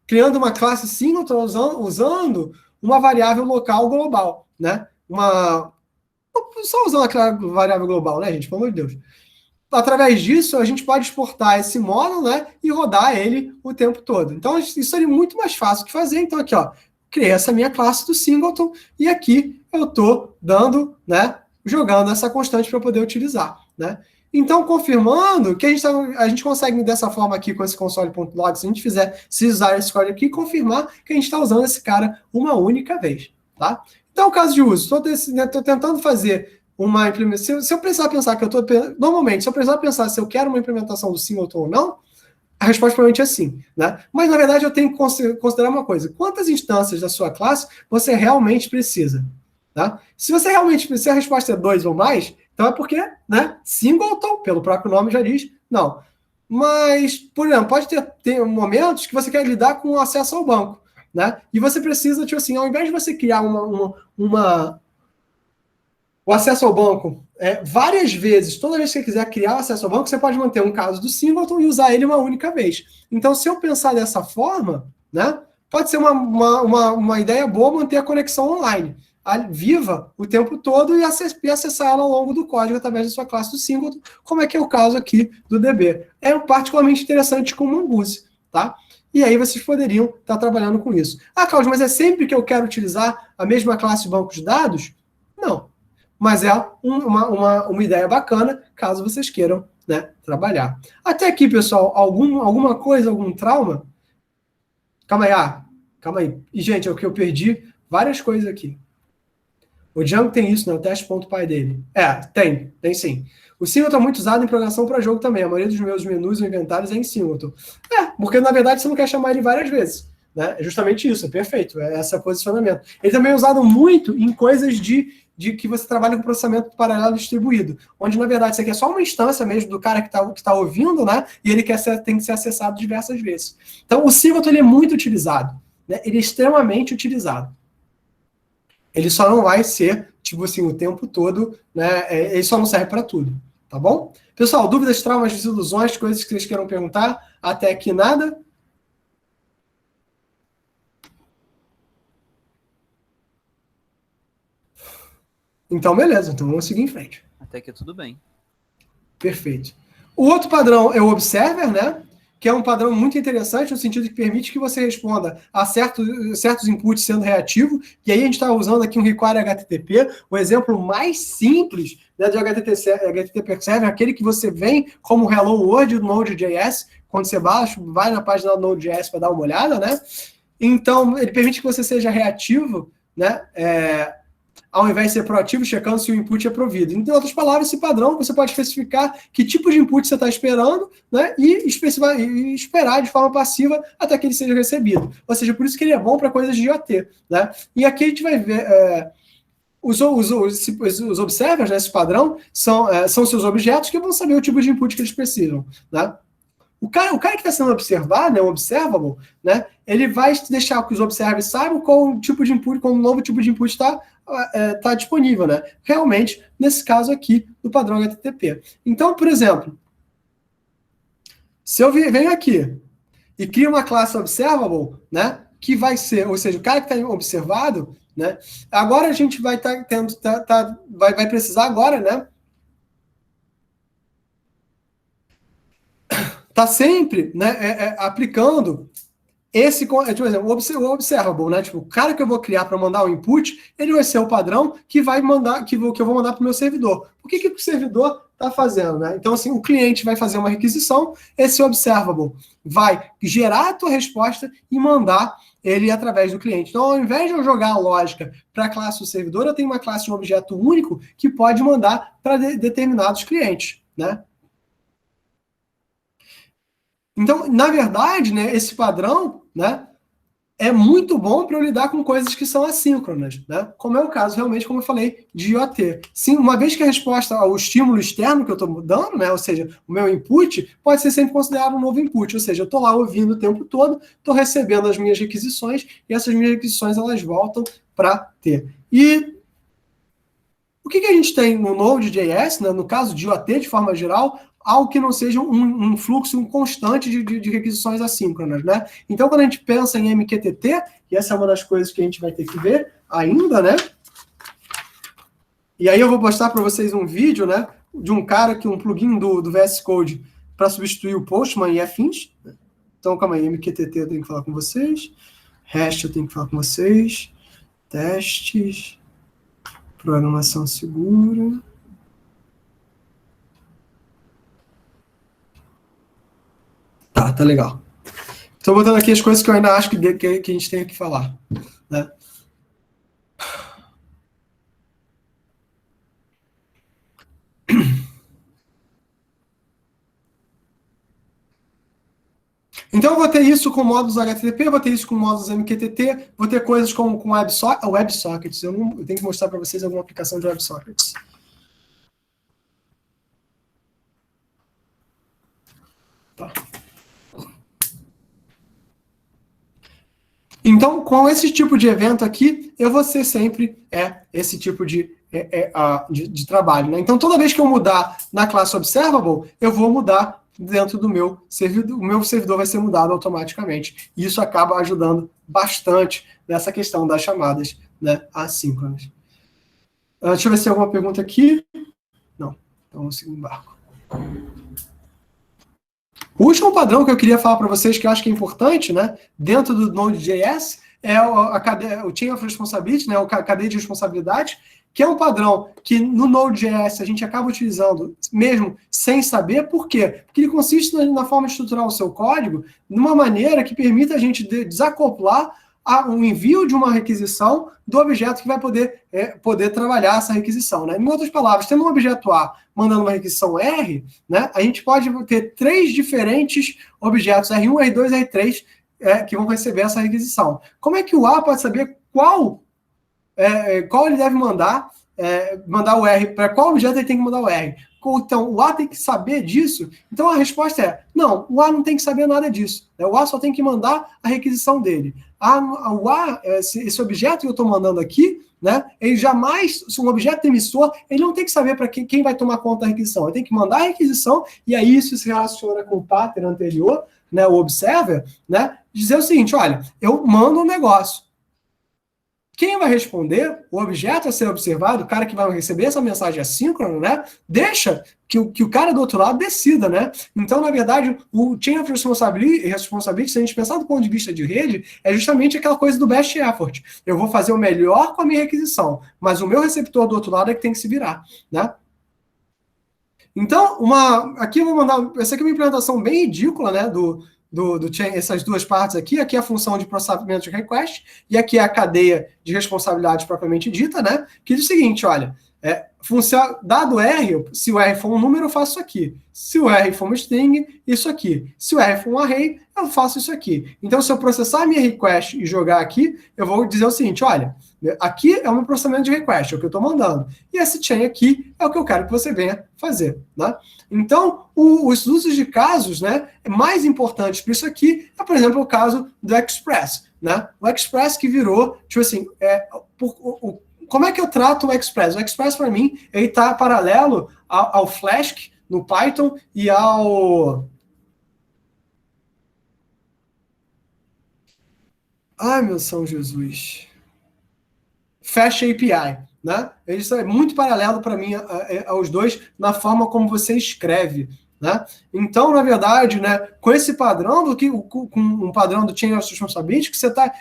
criando uma classe singleton usando uma variável local global, né? Só usando aquela variável global, né, gente? Pelo amor de Deus. Através disso, a gente pode exportar esse módulo, né, e rodar ele o tempo todo. Então, isso seria muito mais fácil de fazer. Então, aqui, ó, criei essa minha classe do singleton e aqui eu estou dando, né, jogando essa constante para poder utilizar, né? Então, confirmando que a gente consegue, dessa forma aqui, com esse console.log, se usar esse código aqui, confirmar que a gente está usando esse cara uma única vez, tá? Então, o caso de uso, estou tentando fazer uma implementação. Se eu precisar pensar que normalmente, se eu precisar pensar se eu quero uma implementação do singleton ou não, a resposta provavelmente é sim, né? Mas, na verdade, eu tenho que considerar uma coisa. Quantas instâncias da sua classe você realmente precisa? Tá? Se você realmente precisa, se a resposta é 2 ou mais, então é porque, né, singleton, pelo próprio nome já diz, não. Mas, por exemplo, pode ter momentos que você quer lidar com o acesso ao banco, né? E você precisa, tipo assim, ao invés de você criar o acesso ao banco várias vezes, toda vez que você quiser criar o acesso ao banco, você pode manter um caso do singleton e usar ele uma única vez. Então, se eu pensar dessa forma, né, pode ser uma ideia boa manter a conexão online viva o tempo todo e acessar ela ao longo do código através da sua classe do singleton, como é que é o caso aqui do DB. É particularmente interessante com o Mongoose, tá? E aí vocês poderiam estar trabalhando com isso. Ah, Cláudio, mas é sempre que eu quero utilizar a mesma classe de banco de dados? Não. Mas é uma ideia bacana, caso vocês queiram, né, trabalhar. Até aqui, pessoal, alguma coisa, algum trauma? Calma aí. E, gente, é o que eu perdi várias coisas aqui. O Django tem isso, né? O teste.py dele. Tem sim. O singleton é muito usado em programação para jogo também. A maioria dos meus menus ou inventários é em singleton. Porque, na verdade, você não quer chamar ele várias vezes. Né? É justamente isso, é perfeito. É esse posicionamento. Ele também é usado muito em coisas de que você trabalha com processamento paralelo distribuído, onde, na verdade, você quer só uma instância mesmo do cara que tá ouvindo, né? E ele tem que ser acessado diversas vezes. Então, o singleton ele é muito utilizado. Né? Ele é extremamente utilizado. Ele só não vai ser, tipo assim, o tempo todo, né? Ele só não serve para tudo, tá bom? Pessoal, dúvidas, traumas, desilusões, coisas que vocês queiram perguntar? Até aqui nada? Então, beleza. Então, vamos seguir em frente. Até que tudo bem. Perfeito. O outro padrão é o Observer, né? Que é um padrão muito interessante, no sentido que permite que você responda a certos inputs sendo reativo, e aí a gente está usando aqui um require HTTP, o exemplo mais simples, né, de HTTP Server, aquele que você vem como Hello World do Node.js, quando você vai na página do Node.js para dar uma olhada, né? Então, ele permite que você seja reativo, né? Ao invés de ser proativo, checando se o input é provido. Em outras palavras, esse padrão, você pode especificar que tipo de input você está esperando, né, e esperar de forma passiva até que ele seja recebido. Ou seja, por isso que ele é bom para coisas de IoT. Né? E aqui a gente vai ver... Os observers, né, esse padrão, são seus objetos que vão saber o tipo de input que eles precisam. Né? O cara que está sendo observado, né, o observable, né, ele vai deixar que os observers saibam qual tipo de input, qual novo tipo de input está disponível, né? Realmente, nesse caso aqui, do padrão HTTP. Então, por exemplo, se eu venho aqui e crio uma classe observable, né, que vai ser, ou seja, o cara que está observado, né, agora a gente vai vai precisar agora, né, está sempre, né, aplicando esse, por exemplo, o observable, né? Tipo, o cara que eu vou criar para mandar o input, ele vai ser o padrão que vai mandar, que eu vou mandar para o meu servidor. O que o servidor está fazendo, né? Então, assim, o cliente vai fazer uma requisição, esse observable vai gerar a tua resposta e mandar ele através do cliente. Então, ao invés de eu jogar a lógica para a classe do servidor, eu tenho uma classe de um objeto único que pode mandar para determinados clientes, né? Então, na verdade, né, esse padrão, né, é muito bom para eu lidar com coisas que são assíncronas, né? Como é o caso, realmente, como eu falei, de IoT. Sim, uma vez que a resposta ao estímulo externo que eu estou dando, né, ou seja, o meu input, pode ser sempre considerado um novo input, ou seja, eu estou lá ouvindo o tempo todo, estou recebendo as minhas requisições, e essas minhas requisições, elas voltam para ter. E o que a gente tem no Node.js, né, no caso de IoT, de forma geral, algo que não seja um fluxo constante de requisições assíncronas, né? Então, quando a gente pensa em MQTT, e essa é uma das coisas que a gente vai ter que ver ainda, né? E aí eu vou mostrar para vocês um vídeo, né, de um cara que um plugin do VS Code para substituir o Postman e afins. Então, calma aí, MQTT eu tenho que falar com vocês, REST eu tenho que falar com vocês, testes, programação segura. Tá legal. Estou botando aqui as coisas que eu ainda acho que a gente tem que falar, né? Então, eu vou ter isso com módulos HTTP, vou ter isso com módulos MQTT, vou ter coisas com WebSockets. Eu tenho que mostrar para vocês alguma aplicação de WebSockets. Tá. Então, com esse tipo de evento aqui, eu vou ser sempre esse tipo de trabalho, né? Então, toda vez que eu mudar na classe Observable, eu vou mudar dentro do meu servidor. O meu servidor vai ser mudado automaticamente. E isso acaba ajudando bastante nessa questão das chamadas, né, assíncronas. Deixa eu ver se tem alguma pergunta aqui. Não. Então, vamos seguir o barco. O último padrão que eu queria falar para vocês, que eu acho que é importante, né, dentro do Node.js, é o Chain of Responsibility, né, a cadeia de responsabilidade, que é um padrão que no Node.js a gente acaba utilizando mesmo sem saber. Por quê? Porque ele consiste na forma de estruturar o seu código de uma maneira que permita a gente desacoplar o envio de uma requisição do objeto que vai poder trabalhar essa requisição, né? Em outras palavras, tendo um objeto A mandando uma requisição R, né, a gente pode ter 3 diferentes objetos, R1, R2 R3, que vão receber essa requisição. Como é que o A pode saber qual ele deve mandar o R, para qual objeto ele tem que mandar o R? Então, o A tem que saber disso? Então, a resposta é, não, o A não tem que saber nada disso. Né? O A só tem que mandar a requisição dele. O A, esse objeto que eu estou mandando aqui, né, ele jamais, se um objeto emissor, ele não tem que saber para quem vai tomar conta da requisição. Ele tem que mandar a requisição, e aí isso se relaciona com o pattern anterior, né, o observer, né, dizer o seguinte, olha, eu mando um negócio. Quem vai responder, o objeto a ser observado, o cara que vai receber essa mensagem assíncrona, né, deixa que o cara do outro lado decida, né? Então, na verdade, o Chain of Responsibility, se a gente pensar do ponto de vista de rede, é justamente aquela coisa do best effort. Eu vou fazer o melhor com a minha requisição, mas o meu receptor do outro lado é que tem que se virar, né? Então, aqui eu vou mandar... Essa aqui é uma implementação bem ridícula, né, do chain, essas duas partes aqui é a função de processamento de request, e aqui é a cadeia de responsabilidade propriamente dita, né? Que diz o seguinte, olha, dado R, se o R for um número, eu faço isso aqui. Se o R for um string, isso aqui. Se o R for um array, eu faço isso aqui. Então, se eu processar a minha request e jogar aqui, eu vou dizer o seguinte, olha, aqui é o meu processamento de request, é o que eu estou mandando. E esse chain aqui é o que eu quero que você venha fazer, né? Então, os usos de casos, né, mais importantes para isso aqui é, por exemplo, o caso do Express, né? O Express que virou, tipo assim, como é que eu trato o Express? O Express, para mim, ele está paralelo ao Flask no Python e ao... Ai, meu São Jesus. Fast API, né? Isso é muito paralelo para mim aos dois na forma como você escreve né? Então, na verdade, né, com esse padrão, com um padrão do Chain of Responsibility, que você está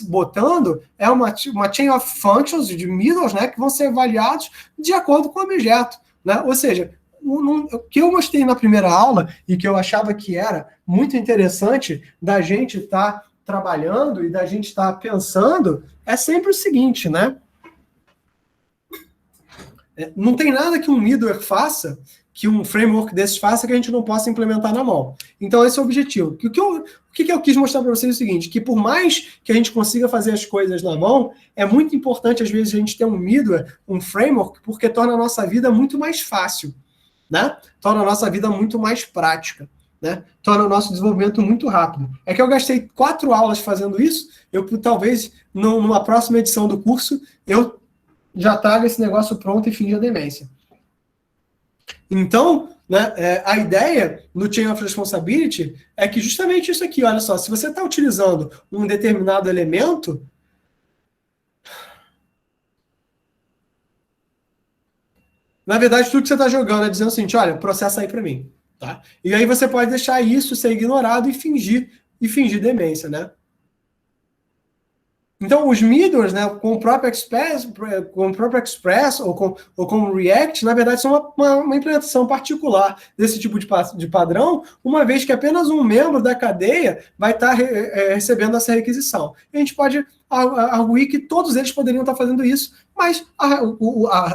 botando é uma Chain of Functions, de middles, né, que vão ser avaliados de acordo com o objeto, né? Ou seja, o que eu mostrei na primeira aula e que eu achava que era muito interessante da gente estar trabalhando e da gente estar pensando é sempre o seguinte, né? Não tem nada que um middleware faça, que um framework desses faça, que a gente não possa implementar na mão. Então, esse é o objetivo. O que eu quis mostrar para vocês é o seguinte, que por mais que a gente consiga fazer as coisas na mão, é muito importante, às vezes, a gente ter um middleware, um framework, porque torna a nossa vida muito mais fácil, né? Torna a nossa vida muito mais prática, né? Torna o nosso desenvolvimento muito rápido. É que eu gastei 4 aulas fazendo isso, talvez, numa próxima edição do curso, eu já traga esse negócio pronto e finja demência. Então, né, a ideia no Chain of Responsibility é que justamente isso aqui, olha só, se você está utilizando um determinado elemento, na verdade, tudo que você está jogando é dizendo o seguinte, olha, processa aí para mim. Tá? E aí você pode deixar isso ser ignorado e fingir demência, né? Então, os middlers, né, com o próprio Express ou com o React, na verdade, são uma implementação particular desse tipo de padrão, uma vez que apenas um membro da cadeia vai estar recebendo essa requisição. E a gente pode arguir que todos eles poderiam estar fazendo isso, mas a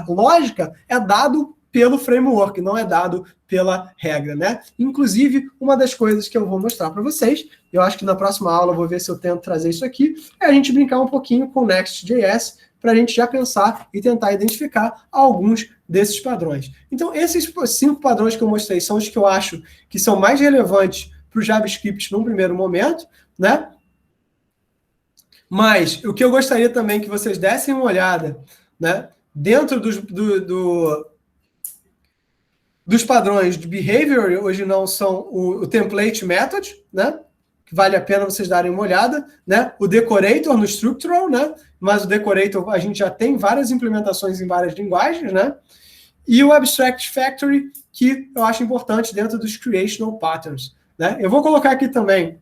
lógica é dado pelo framework, não é dado pela regra, né? Inclusive, uma das coisas que eu vou mostrar para vocês, eu acho que na próxima aula eu vou ver se eu tento trazer isso aqui, é a gente brincar um pouquinho com o Next.js, para a gente já pensar e tentar identificar alguns desses padrões. Então, esses 5 padrões que eu mostrei são os que eu acho que são mais relevantes para o JavaScript num primeiro momento, né? Mas o que eu gostaria também que vocês dessem uma olhada, né, dentro dos padrões de behavior, hoje não são o template method, né? Que vale a pena vocês darem uma olhada, né? O decorator no structural, né? Mas o decorator a gente já tem várias implementações em várias linguagens, né? E o abstract factory, que eu acho importante dentro dos creational patterns, né? Eu vou colocar aqui também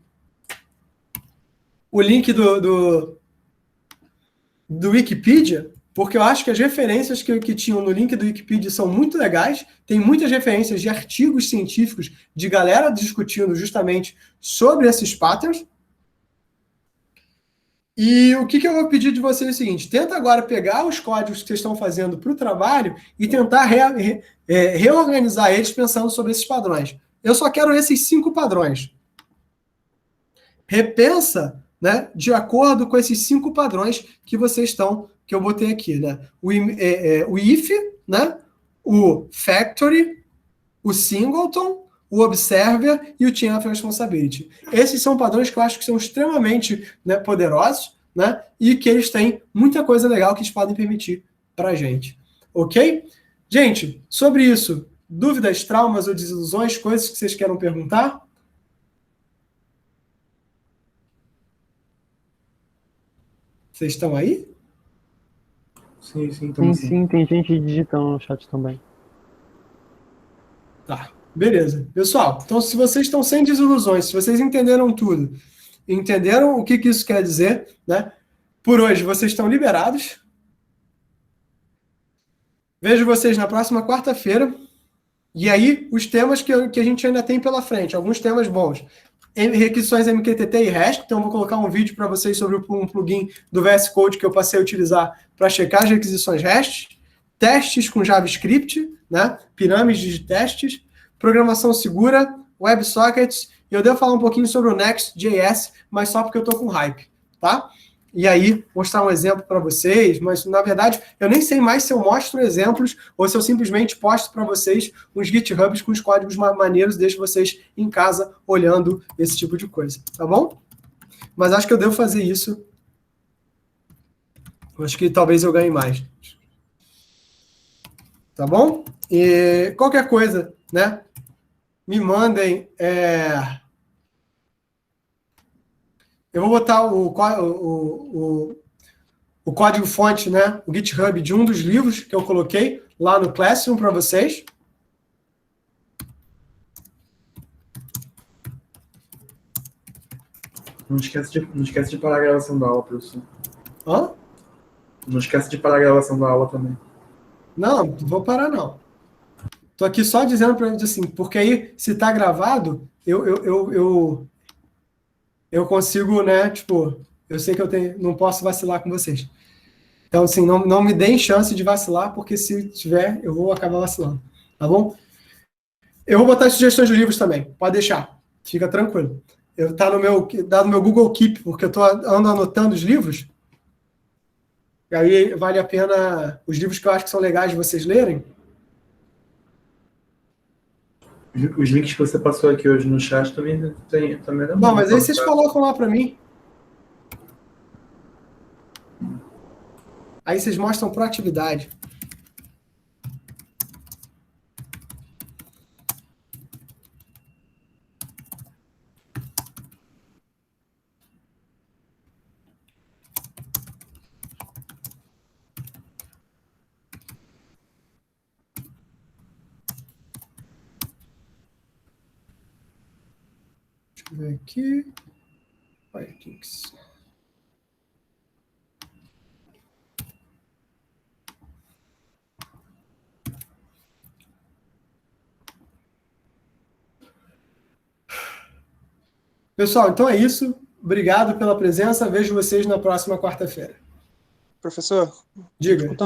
o link do Wikipedia, porque eu acho que as referências que tinham no link do Wikipedia são muito legais, tem muitas referências de artigos científicos de galera discutindo justamente sobre esses patterns. E o que eu vou pedir de vocês é o seguinte, tenta agora pegar os códigos que vocês estão fazendo para o trabalho e tentar reorganizar eles pensando sobre esses padrões. Eu só quero esses 5 padrões. Repensa, né, de acordo com esses 5 padrões que eu botei aqui, né? O if, né? O factory, o singleton, o observer e o chain of responsibility. Esses são padrões que eu acho que são extremamente, né, poderosos, né? E que eles têm muita coisa legal que eles podem permitir para a gente. Ok? Gente, sobre isso, dúvidas, traumas ou desilusões, coisas que vocês queiram perguntar? Vocês estão aí? Sim, tem gente digitando no chat também. Tá, beleza. Pessoal, então se vocês estão sem desilusões, se vocês entenderam tudo, entenderam o que isso quer dizer, né? Por hoje vocês estão liberados. Vejo vocês na próxima quarta-feira. E aí, os temas que a gente ainda tem pela frente, alguns temas bons. Requisições MQTT e REST, então eu vou colocar um vídeo para vocês sobre um plugin do VS Code que eu passei a utilizar para checar as requisições REST, testes com JavaScript, né? Pirâmides de testes, programação segura, WebSockets, e eu devo falar um pouquinho sobre o Next.js, mas só porque eu estou com hype, tá? E aí, mostrar um exemplo para vocês, mas, na verdade, eu nem sei mais se eu mostro exemplos ou se eu simplesmente posto para vocês uns GitHubs com os códigos maneiros e deixo vocês em casa olhando esse tipo de coisa, tá bom? Mas acho que eu devo fazer isso. Acho que talvez eu ganhe mais. Tá bom? E qualquer coisa, né? Me mandem... Eu vou botar o código-fonte, né, o GitHub de um dos livros que eu coloquei lá no Classroom para vocês. Não esquece de parar a gravação da aula, professor. Hã? Não esquece de parar a gravação da aula também. Não, não vou parar, não. Tô aqui só dizendo para eles assim, porque aí, se tá gravado, eu consigo, né, tipo, eu sei que não posso vacilar com vocês. Então, assim, não me deem chance de vacilar, porque se tiver, eu vou acabar vacilando, tá bom? Eu vou botar as sugestões de livros também, pode deixar, fica tranquilo. Tá no meu Google Keep, porque eu ando anotando os livros, e aí vale a pena, os livros que eu acho que são legais de vocês lerem. Os links que você passou aqui hoje no chat também Não, mas aí vocês colocam lá para mim. Aí vocês mostram proatividade. Deixa eu ver aqui. Firefox. Pessoal, então é isso. Obrigado pela presença. Vejo vocês na próxima quarta-feira. Professor, Diga.